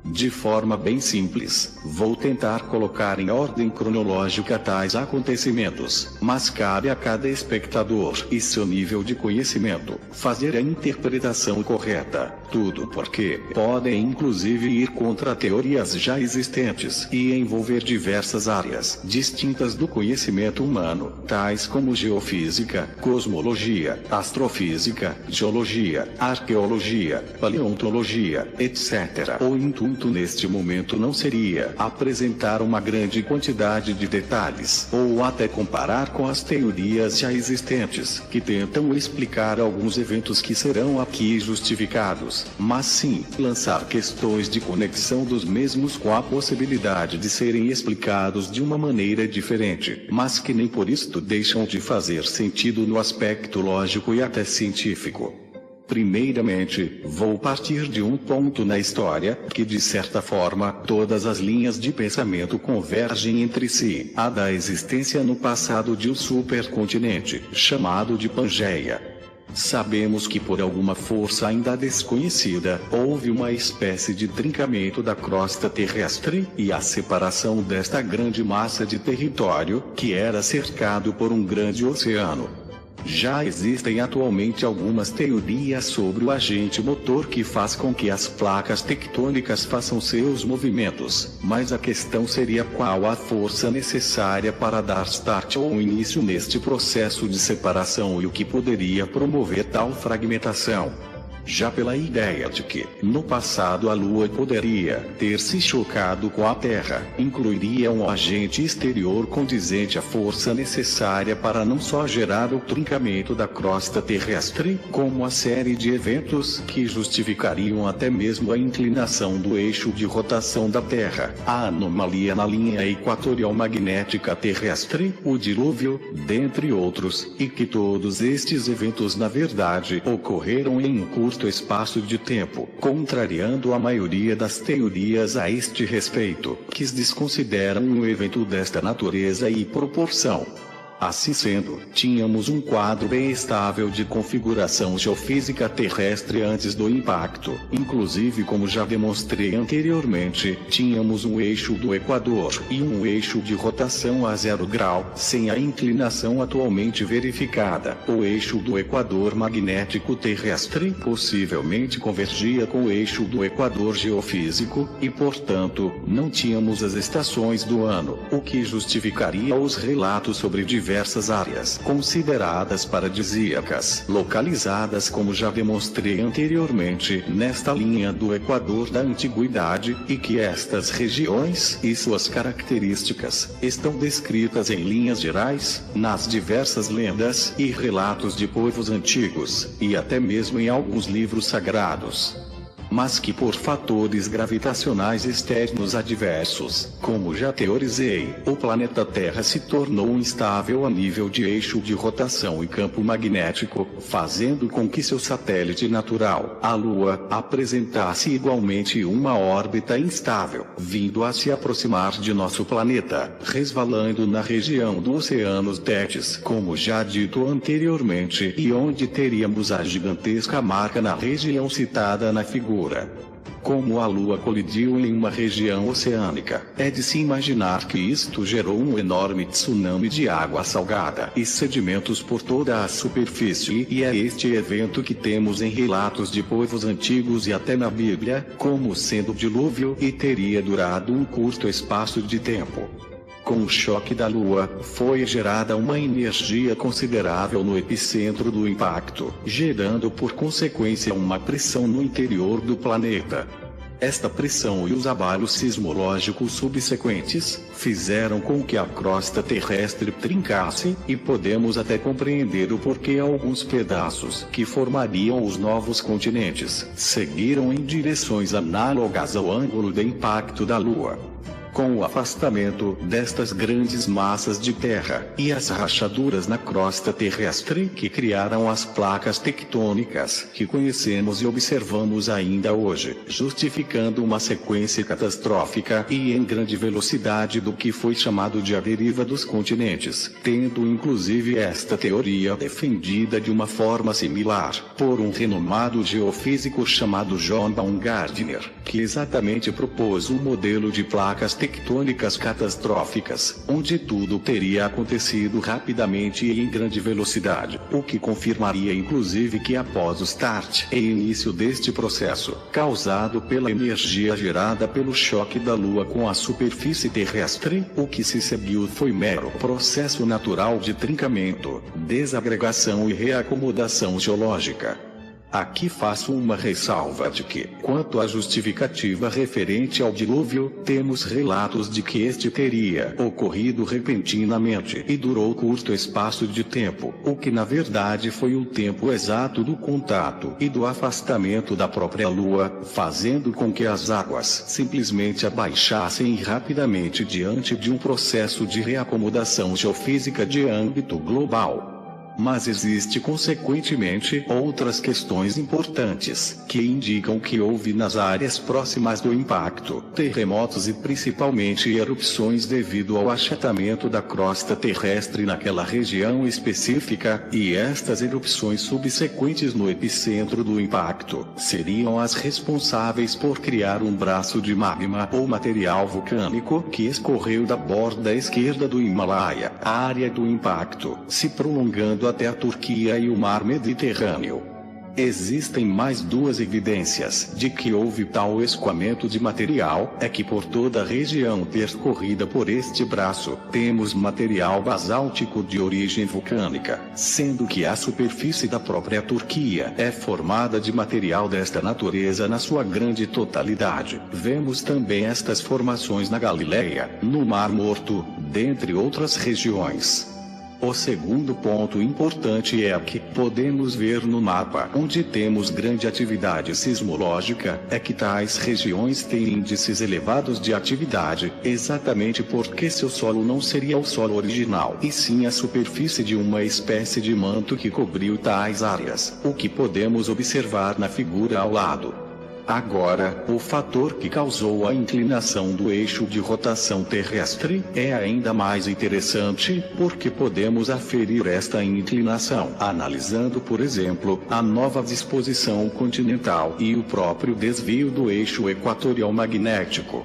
De forma bem simples, vou tentar colocar em ordem cronológica tais acontecimentos, mas cabe a cada espectador e seu nível de conhecimento fazer a interpretação correta. Tudo porque podem inclusive ir contra teorias já existentes e envolver diversas áreas distintas do conhecimento humano, tais como geofísica, cosmologia, astrofísica, geologia, arqueologia, paleontologia, etc. O intuito neste momento não seria apresentar uma grande quantidade de detalhes, ou até comparar com as teorias já existentes, que tentam explicar alguns eventos que serão aqui justificados, mas sim lançar questões de conexão dos mesmos com a possibilidade de serem explicados de uma maneira diferente, mas que nem por isto deixam de fazer sentido no aspecto lógico e até científico. Primeiramente, vou partir de um ponto na história, que de certa forma, todas as linhas de pensamento convergem entre si, a da existência no passado de um supercontinente, chamado de Pangeia. Sabemos que por alguma força ainda desconhecida, houve uma espécie de trincamento da crosta terrestre, e a separação desta grande massa de território, que era cercado por um grande oceano. Já existem atualmente algumas teorias sobre o agente motor que faz com que as placas tectônicas façam seus movimentos, mas a questão seria qual a força necessária para dar start ou início neste processo de separação e o que poderia promover tal fragmentação. Já pela ideia de que, no passado a Lua poderia ter se chocado com a Terra, incluiria um agente exterior condizente à força necessária para não só gerar o trincamento da crosta terrestre, como a série de eventos que justificariam até mesmo a inclinação do eixo de rotação da Terra, a anomalia na linha equatorial magnética terrestre, o dilúvio, dentre outros, e que todos estes eventos na verdade ocorreram em um curto espaço de tempo, contrariando a maioria das teorias a este respeito, que desconsideram um evento desta natureza e proporção. Assim sendo, tínhamos um quadro bem estável de configuração geofísica terrestre antes do impacto. Inclusive, como já demonstrei anteriormente, tínhamos um eixo do Equador e um eixo de rotação a 0 grau, sem a inclinação atualmente verificada. O eixo do Equador magnético terrestre possivelmente convergia com o eixo do Equador geofísico, e portanto, não tínhamos as estações do ano, o que justificaria os relatos sobre diversas áreas consideradas paradisíacas, localizadas como já demonstrei anteriormente, nesta linha do Equador da antiguidade, e que estas regiões e suas características estão descritas em linhas gerais, nas diversas lendas e relatos de povos antigos, e até mesmo em alguns livros sagrados. Mas que por fatores gravitacionais externos adversos, como já teorizei, o planeta Terra se tornou instável a nível de eixo de rotação e campo magnético, fazendo com que seu satélite natural, a Lua, apresentasse igualmente uma órbita instável, vindo a se aproximar de nosso planeta, resvalando na região do Oceano Tétis, como já dito anteriormente, e onde teríamos a gigantesca marca na região citada na figura. Como a Lua colidiu em uma região oceânica, é de se imaginar que isto gerou um enorme tsunami de água salgada e sedimentos por toda a superfície, e é este evento que temos em relatos de povos antigos e até na Bíblia, como sendo o dilúvio, e teria durado um curto espaço de tempo. Com o choque da Lua, foi gerada uma energia considerável no epicentro do impacto, gerando por consequência uma pressão no interior do planeta. Esta pressão e os abalos sismológicos subsequentes fizeram com que a crosta terrestre trincasse, e podemos até compreender o porquê alguns pedaços que formariam os novos continentes seguiram em direções análogas ao ângulo de impacto da Lua. Com o afastamento destas grandes massas de terra e as rachaduras na crosta terrestre que criaram as placas tectônicas que conhecemos e observamos ainda hoje, justificando uma sequência catastrófica e em grande velocidade do que foi chamado de a deriva dos continentes, tendo inclusive esta teoria defendida de uma forma similar por um renomado geofísico chamado John Baumgartner, que exatamente propôs um modelo de placas tectônicas catastróficas, onde tudo teria acontecido rapidamente e em grande velocidade, o que confirmaria inclusive que após o start e início deste processo, causado pela energia gerada pelo choque da Lua com a superfície terrestre, o que se seguiu foi mero processo natural de trincamento, desagregação e reacomodação geológica. Aqui faço uma ressalva de que, quanto à justificativa referente ao dilúvio, temos relatos de que este teria ocorrido repentinamente e durou curto espaço de tempo, o que na verdade foi o tempo exato do contato e do afastamento da própria Lua, fazendo com que as águas simplesmente abaixassem rapidamente diante de um processo de reacomodação geofísica de âmbito global. Mas existe consequentemente outras questões importantes, que indicam que houve nas áreas próximas do impacto, terremotos e principalmente erupções devido ao achatamento da crosta terrestre naquela região específica, e estas erupções subsequentes no epicentro do impacto, seriam as responsáveis por criar um braço de magma ou material vulcânico que escorreu da borda esquerda do Himalaia, a área do impacto, se prolongando até a Turquia e o mar Mediterrâneo. Existem mais duas evidências de que houve tal escoamento de material, é que por toda a região percorrida por este braço, temos material basáltico de origem vulcânica, sendo que a superfície da própria Turquia é formada de material desta natureza na sua grande totalidade. Vemos também estas formações na Galileia, no Mar Morto, dentre outras regiões. O segundo ponto importante é que podemos ver no mapa onde temos grande atividade sismológica, é que tais regiões têm índices elevados de atividade, exatamente porque seu solo não seria o solo original, e sim a superfície de uma espécie de manto que cobriu tais áreas, o que podemos observar na figura ao lado. Agora, o fator que causou a inclinação do eixo de rotação terrestre é ainda mais interessante, porque podemos aferir esta inclinação analisando, por exemplo, a nova disposição continental e o próprio desvio do eixo equatorial magnético.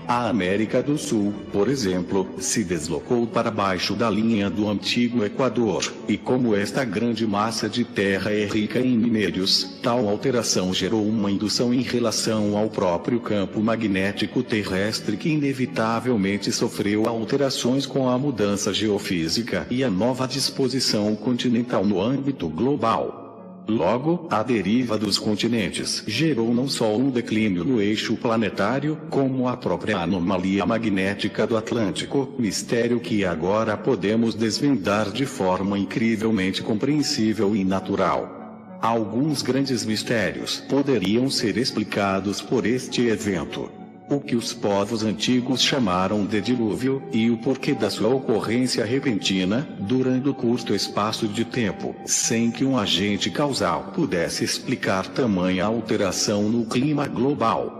A América do Sul, por exemplo, se deslocou para baixo da linha do antigo Equador, e como esta grande massa de terra é rica em minérios, tal alteração gerou uma indução em relação ao próprio campo magnético terrestre que inevitavelmente sofreu alterações com a mudança geofísica e a nova disposição continental no âmbito global. Logo, a deriva dos continentes gerou não só um declínio no eixo planetário, como a própria anomalia magnética do Atlântico, mistério que agora podemos desvendar de forma incrivelmente compreensível e natural. Alguns grandes mistérios poderiam ser explicados por este evento. O que os povos antigos chamaram de dilúvio, e o porquê da sua ocorrência repentina, durante curto espaço de tempo, sem que um agente causal pudesse explicar tamanha alteração no clima global.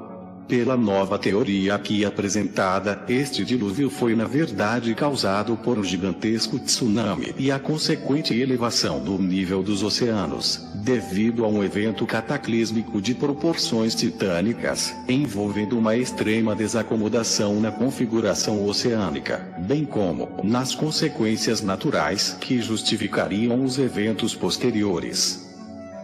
Pela nova teoria aqui apresentada, este dilúvio foi na verdade causado por um gigantesco tsunami e a consequente elevação do nível dos oceanos, devido a um evento cataclísmico de proporções titânicas, envolvendo uma extrema desacomodação na configuração oceânica, bem como nas consequências naturais que justificariam os eventos posteriores.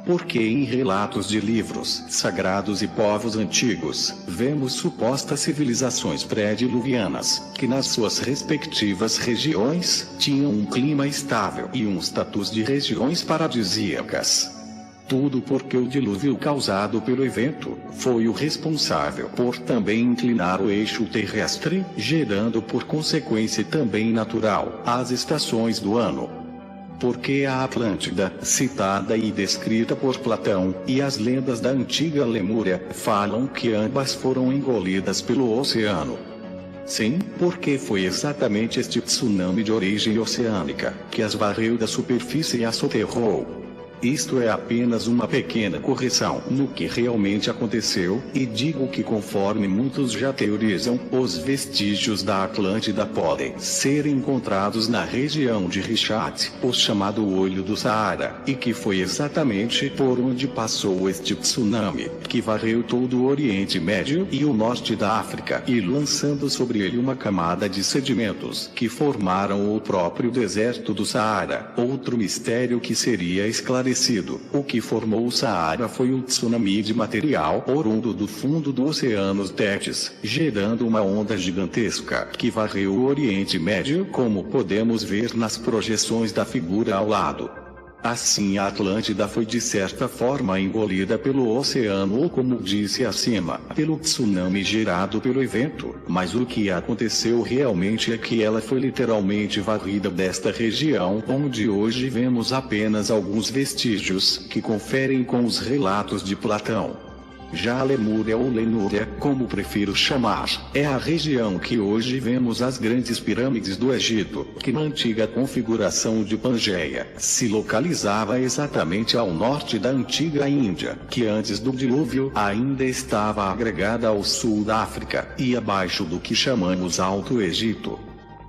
Porque em relatos de livros sagrados e povos antigos, vemos supostas civilizações pré-diluvianas, que nas suas respectivas regiões, tinham um clima estável e um status de regiões paradisíacas. Tudo porque o dilúvio causado pelo evento, foi o responsável por também inclinar o eixo terrestre, gerando por consequência também natural, as estações do ano. Porque a Atlântida, citada e descrita por Platão, e as lendas da antiga Lemúria, falam que ambas foram engolidas pelo oceano. Sim, porque foi exatamente este tsunami de origem oceânica que as varreu da superfície e as soterrou. Isto é apenas uma pequena correção no que realmente aconteceu, e digo que conforme muitos já teorizam, os vestígios da Atlântida podem ser encontrados na região de Richat, o chamado Olho do Saara, e que foi exatamente por onde passou este tsunami, que varreu todo o Oriente Médio e o norte da África, e lançando sobre ele uma camada de sedimentos que formaram o próprio deserto do Saara, outro mistério que seria esclarecido. O que formou o Saara foi um tsunami de material oriundo do fundo do Oceano Tétis, gerando uma onda gigantesca que varreu o Oriente Médio, como podemos ver nas projeções da figura ao lado. Assim a Atlântida foi de certa forma engolida pelo oceano ou, como disse acima, pelo tsunami gerado pelo evento, mas o que aconteceu realmente é que ela foi literalmente varrida desta região, onde hoje vemos apenas alguns vestígios que conferem com os relatos de Platão. Já a Lemúria ou Lenúria, como prefiro chamar, é a região que hoje vemos as grandes pirâmides do Egito, que na antiga configuração de Pangeia, se localizava exatamente ao norte da antiga Índia, que antes do dilúvio ainda estava agregada ao sul da África, e abaixo do que chamamos Alto Egito.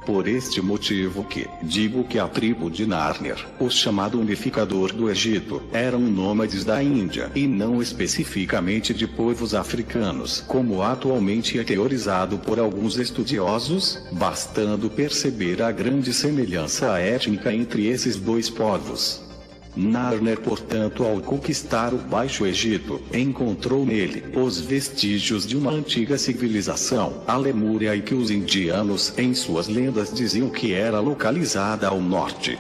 Por este motivo que digo que a tribo de Narmer, o chamado unificador do Egito, eram nômades da Índia e não especificamente de povos africanos, como atualmente é teorizado por alguns estudiosos, bastando perceber a grande semelhança étnica entre esses dois povos. Narmer, portanto, ao conquistar o Baixo Egito, encontrou nele os vestígios de uma antiga civilização, a Lemúria, e que os indianos, em suas lendas, diziam que era localizada ao norte.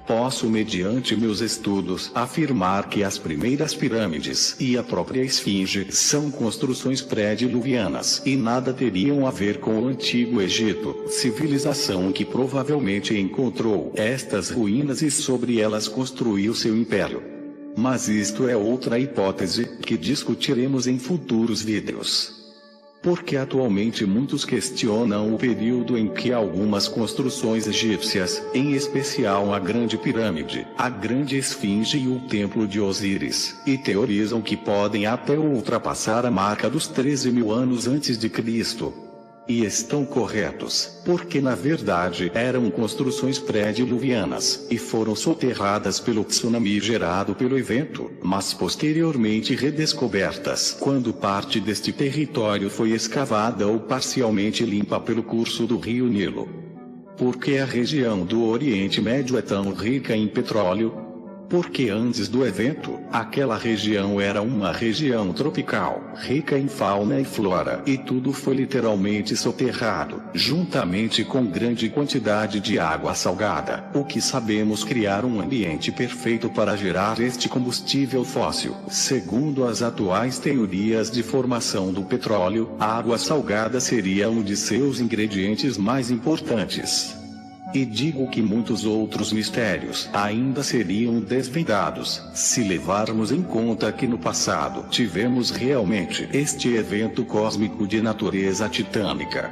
Posso, mediante meus estudos, afirmar que as primeiras pirâmides e a própria esfinge são construções pré-diluvianas e nada teriam a ver com o Antigo Egito, civilização que provavelmente encontrou estas ruínas e sobre elas construiu seu império. Mas isto é outra hipótese que discutiremos em futuros vídeos. Porque atualmente muitos questionam o período em que algumas construções egípcias, em especial a Grande Pirâmide, a Grande Esfinge e o Templo de Osíris, e teorizam que podem até ultrapassar a marca dos 13.000 anos antes de Cristo. E estão corretos, porque na verdade eram construções pré-diluvianas, e foram soterradas pelo tsunami gerado pelo evento, mas posteriormente redescobertas quando parte deste território foi escavada ou parcialmente limpa pelo curso do rio Nilo. Por que a região do Oriente Médio é tão rica em petróleo? Porque antes do evento, aquela região era uma região tropical, rica em fauna e flora, e tudo foi literalmente soterrado, juntamente com grande quantidade de água salgada, o que sabemos criar um ambiente perfeito para gerar este combustível fóssil. Segundo as atuais teorias de formação do petróleo, a água salgada seria um de seus ingredientes mais importantes. E digo que muitos outros mistérios ainda seriam desvendados, se levarmos em conta que no passado tivemos realmente este evento cósmico de natureza titânica.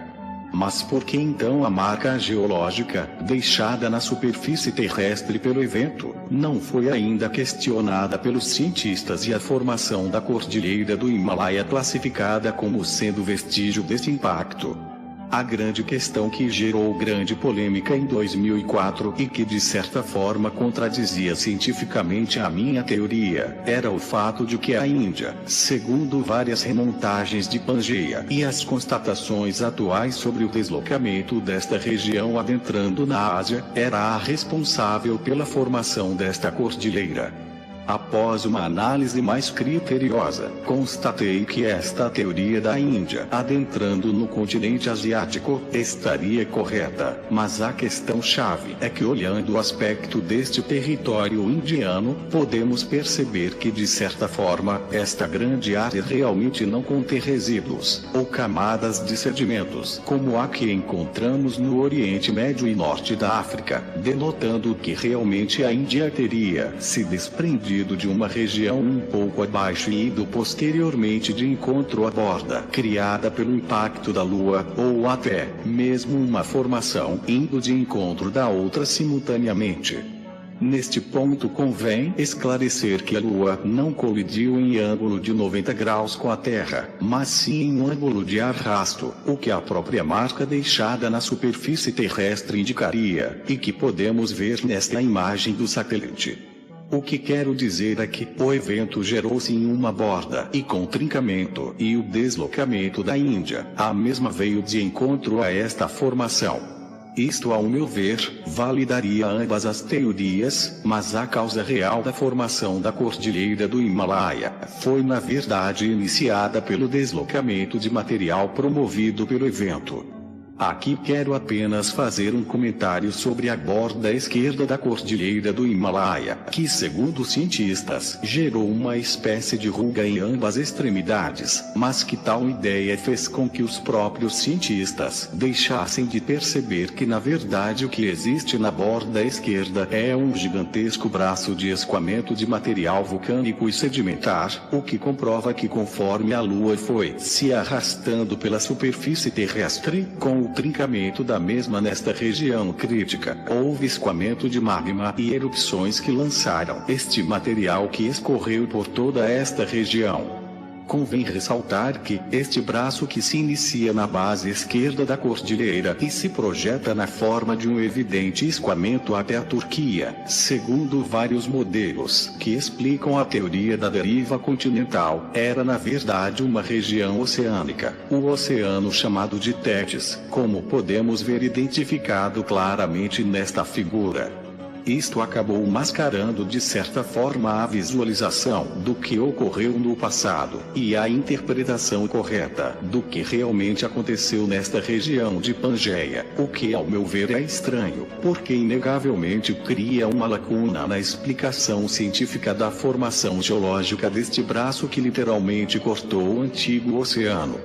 Mas por que então a marca geológica, deixada na superfície terrestre pelo evento, não foi ainda questionada pelos cientistas e a formação da cordilheira do Himalaia classificada como sendo vestígio deste impacto? A grande questão que gerou grande polêmica em 2004 e que de certa forma contradizia cientificamente a minha teoria, era o fato de que a Índia, segundo várias remontagens de Pangeia e as constatações atuais sobre o deslocamento desta região adentrando na Ásia, era a responsável pela formação desta cordilheira. Após uma análise mais criteriosa, constatei que esta teoria da Índia adentrando no continente asiático estaria correta, mas a questão-chave é que, olhando o aspecto deste território indiano, podemos perceber que, de certa forma, esta grande área realmente não contém resíduos ou camadas de sedimentos, como a que encontramos no Oriente Médio e Norte da África, denotando que realmente a Índia teria se desprendido partido de uma região um pouco abaixo e ido posteriormente de encontro à borda criada pelo impacto da Lua, ou até mesmo uma formação indo de encontro da outra simultaneamente. Neste ponto convém esclarecer que a Lua não colidiu em ângulo de 90 graus com a Terra, mas sim em um ângulo de arrasto, o que a própria marca deixada na superfície terrestre indicaria, e que podemos ver nesta imagem do satélite. O que quero dizer é que o evento gerou-se em uma borda e com trincamento, e o deslocamento da Índia, a mesma veio de encontro a esta formação. Isto, ao meu ver, validaria ambas as teorias, mas a causa real da formação da cordilheira do Himalaia foi na verdade iniciada pelo deslocamento de material promovido pelo evento. Aqui quero apenas fazer um comentário sobre a borda esquerda da cordilheira do Himalaia, que segundo os cientistas, gerou uma espécie de ruga em ambas extremidades, mas que tal ideia fez com que os próprios cientistas deixassem de perceber que na verdade o que existe na borda esquerda é um gigantesco braço de escoamento de material vulcânico e sedimentar, o que comprova que conforme a Lua foi se arrastando pela superfície terrestre, com o trincamento da mesma nesta região crítica, houve escoamento de magma e erupções que lançaram este material que escorreu por toda esta região. Convém ressaltar que este braço que se inicia na base esquerda da cordilheira e se projeta na forma de um evidente escoamento até a Turquia, segundo vários modelos que explicam a teoria da deriva continental, era na verdade uma região oceânica, o oceano chamado de Tétis, como podemos ver identificado claramente nesta figura. Isto acabou mascarando de certa forma a visualização do que ocorreu no passado, e a interpretação correta do que realmente aconteceu nesta região de Pangeia, o que ao meu ver é estranho, porque inegavelmente cria uma lacuna na explicação científica da formação geológica deste braço que literalmente cortou o antigo oceano.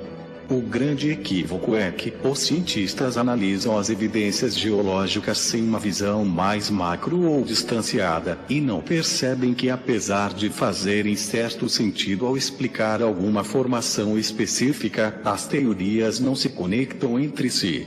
O grande equívoco é que os cientistas analisam as evidências geológicas sem uma visão mais macro ou distanciada, e não percebem que apesar de fazerem certo sentido ao explicar alguma formação específica, as teorias não se conectam entre si.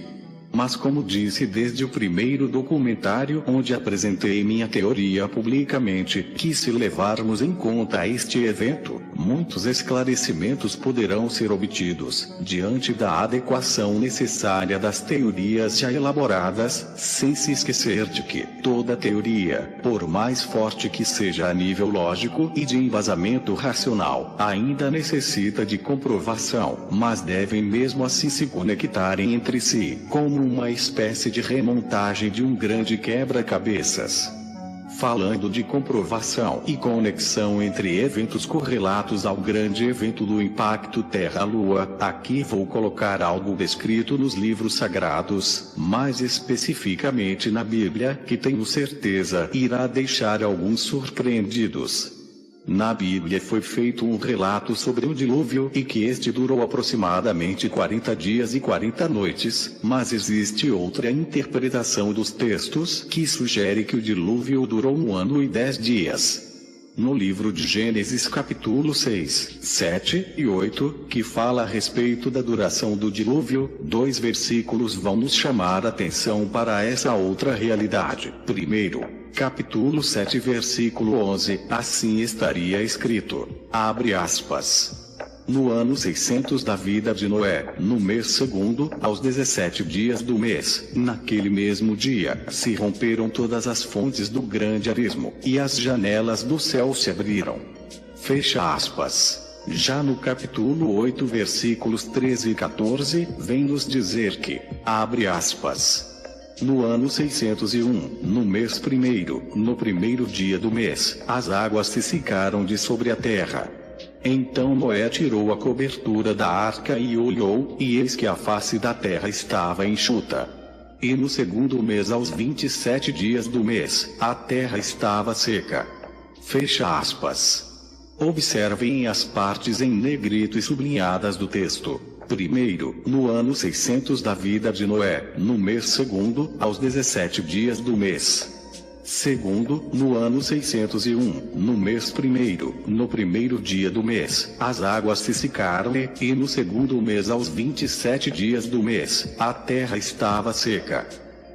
Mas como disse desde o primeiro documentário onde apresentei minha teoria publicamente, que se levarmos em conta este evento, muitos esclarecimentos poderão ser obtidos, diante da adequação necessária das teorias já elaboradas, sem se esquecer de que toda teoria, por mais forte que seja a nível lógico e de embasamento racional, ainda necessita de comprovação, mas devem mesmo assim se conectarem entre si, como uma espécie de remontagem de um grande quebra-cabeças. Falando de comprovação e conexão entre eventos correlatos ao grande evento do impacto Terra-Lua, aqui vou colocar algo descrito nos livros sagrados, mais especificamente na Bíblia, que tenho certeza irá deixar alguns surpreendidos. Na Bíblia foi feito um relato sobre o dilúvio e que este durou aproximadamente 40 dias e 40 noites, mas existe outra interpretação dos textos que sugere que o dilúvio durou 1 ano e 10 dias. No livro de Gênesis capítulo 6, 7 e 8, que fala a respeito da duração do dilúvio, 2 versículos vão nos chamar a atenção para essa outra realidade. Primeiro, capítulo 7 versículo 11, assim estaria escrito, abre aspas. No ano 600 da vida de Noé, no mês segundo, aos 17 dias do mês, naquele mesmo dia, se romperam todas as fontes do grande abismo, e as janelas do céu se abriram. Fecha aspas. Já no capítulo 8 versículos 13 e 14, vem nos dizer que, abre aspas. No ano 601, no mês primeiro, no primeiro dia do mês, as águas se secaram de sobre a terra. Então Noé tirou a cobertura da arca e olhou, e eis que a face da terra estava enxuta. E no segundo mês aos 27 dias do mês, a terra estava seca. Fecha aspas. Observem as partes em negrito e sublinhadas do texto. Primeiro, no ano 600 da vida de Noé, no mês segundo, aos 17 dias do mês. Segundo, no ano 601, no mês primeiro, no primeiro dia do mês, as águas se secaram e no segundo mês aos 27 dias do mês, a terra estava seca.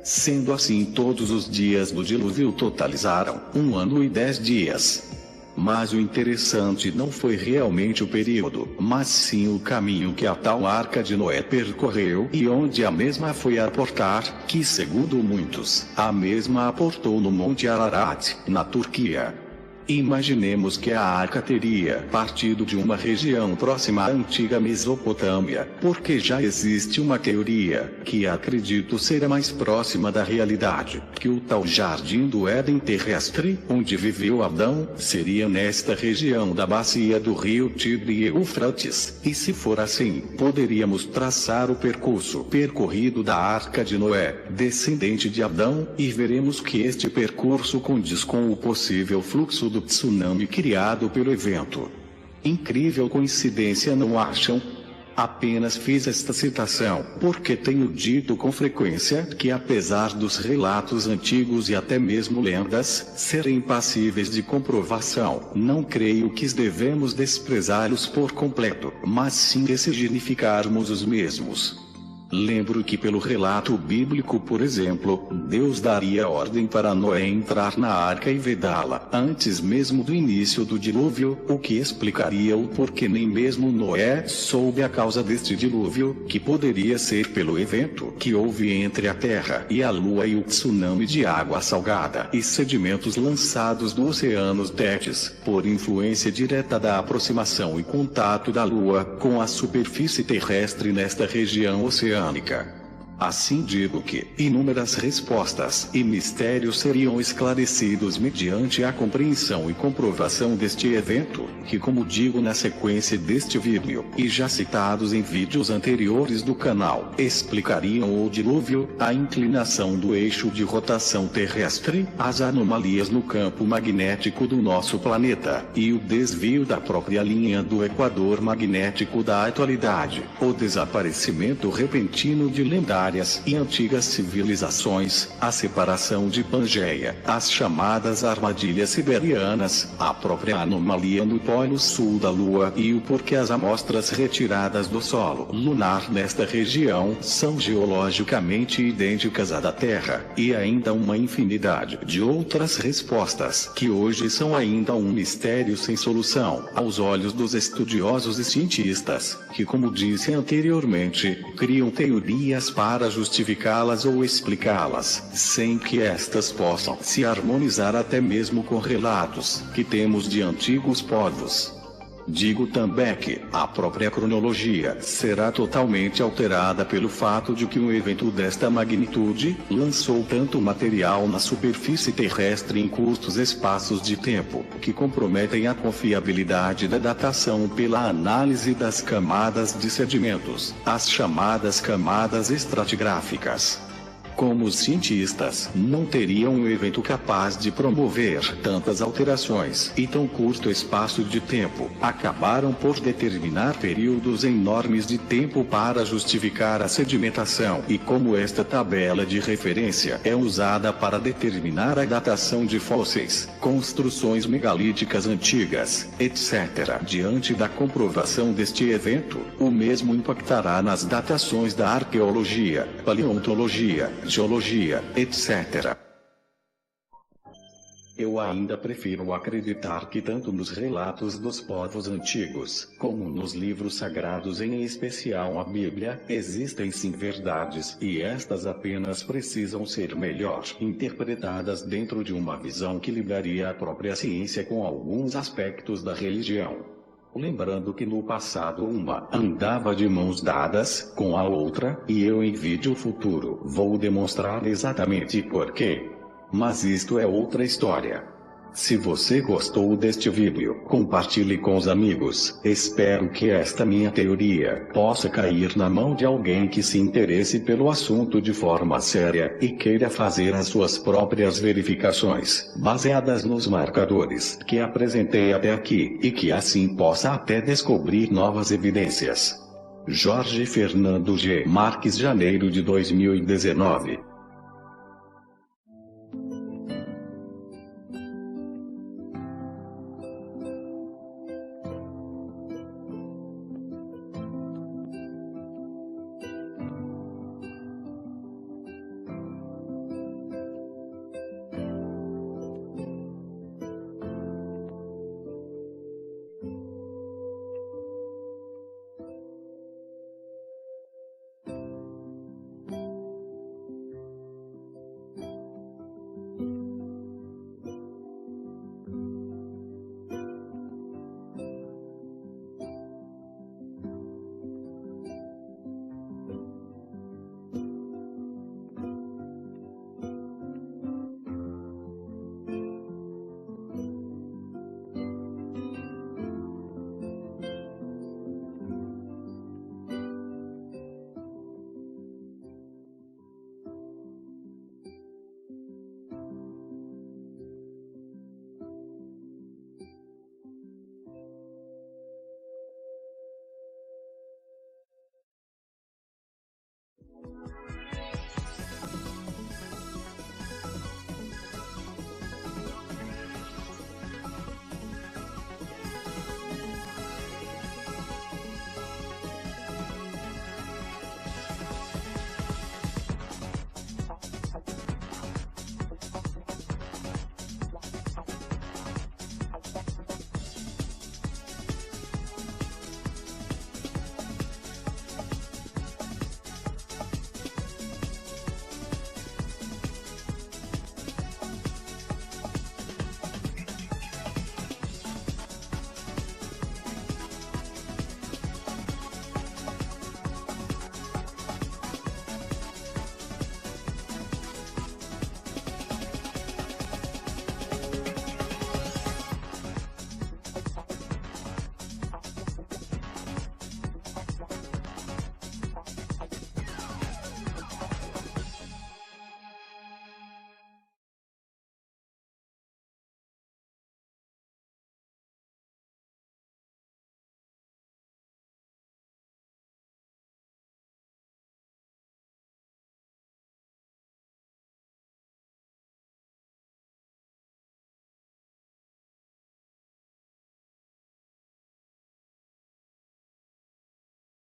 Sendo assim todos os dias do dilúvio totalizaram 1 ano e 10 dias. Mas o interessante não foi realmente o período, mas sim o caminho que a tal arca de Noé percorreu e onde a mesma foi aportar, que segundo muitos, a mesma aportou no Monte Ararat, na Turquia. Imaginemos que a arca teria partido de uma região próxima à antiga Mesopotâmia, porque já existe uma teoria, que acredito ser a mais próxima da realidade, que o tal Jardim do Éden terrestre, onde viveu Adão, seria nesta região da bacia do rio Tigre e Eufrates, e se for assim, poderíamos traçar o percurso percorrido da arca de Noé, descendente de Adão, e veremos que este percurso condiz com o possível fluxo do tsunami criado pelo evento. Incrível coincidência, não acham? Apenas fiz esta citação, porque tenho dito com frequência que apesar dos relatos antigos e até mesmo lendas serem passíveis de comprovação, não creio que devemos desprezá-los por completo, mas sim ressignificarmos os mesmos. Lembro que pelo relato bíblico, por exemplo, Deus daria ordem para Noé entrar na arca e vedá-la, antes mesmo do início do dilúvio, o que explicaria o porquê nem mesmo Noé soube a causa deste dilúvio, que poderia ser pelo evento que houve entre a terra e a lua e o tsunami de água salgada e sedimentos lançados do oceano Tétis, por influência direta da aproximação e contato da lua com a superfície terrestre nesta região oceânica. Assim digo que inúmeras respostas e mistérios seriam esclarecidos mediante a compreensão e comprovação deste evento, que, como digo na sequência deste vídeo, e já citados em vídeos anteriores do canal, explicariam o dilúvio, a inclinação do eixo de rotação terrestre, as anomalias no campo magnético do nosso planeta, e o desvio da própria linha do equador magnético da atualidade, o desaparecimento repentino de lendárias e antigas civilizações, a separação de Pangeia, as chamadas armadilhas siberianas, a própria anomalia no polo sul da Lua e o porquê as amostras retiradas do solo lunar nesta região são geologicamente idênticas à da Terra, e ainda uma infinidade de outras respostas que hoje são ainda um mistério sem solução aos olhos dos estudiosos e cientistas, que, como disse anteriormente, criam teorias para justificá-las ou explicá-las, sem que estas possam se harmonizar até mesmo com relatos que temos de antigos povos. Digo também que a própria cronologia será totalmente alterada pelo fato de que um evento desta magnitude lançou tanto material na superfície terrestre em curtos espaços de tempo, que comprometem a confiabilidade da datação pela análise das camadas de sedimentos, as chamadas camadas estratigráficas. Como os cientistas não teriam um evento capaz de promover tantas alterações e tão curto espaço de tempo, acabaram por determinar períodos enormes de tempo para justificar a sedimentação, e como esta tabela de referência é usada para determinar a datação de fósseis, construções megalíticas antigas, etc. Diante da comprovação deste evento, o mesmo impactará nas datações da arqueologia, paleontologia, geologia, etc. Eu ainda prefiro acreditar que tanto nos relatos dos povos antigos, como nos livros sagrados, em especial a Bíblia, existem sim verdades, e estas apenas precisam ser melhor interpretadas dentro de uma visão que ligaria a própria ciência com alguns aspectos da religião. Lembrando que no passado uma andava de mãos dadas com a outra, e eu em vídeo futuro vou demonstrar exatamente por quê. Mas isto é outra história. Se você gostou deste vídeo, compartilhe com os amigos. Espero que esta minha teoria possa cair na mão de alguém que se interesse pelo assunto de forma séria e queira fazer as suas próprias verificações, baseadas nos marcadores que apresentei até aqui, e que assim possa até descobrir novas evidências. Jorge Fernando G. Marques, janeiro de 2019.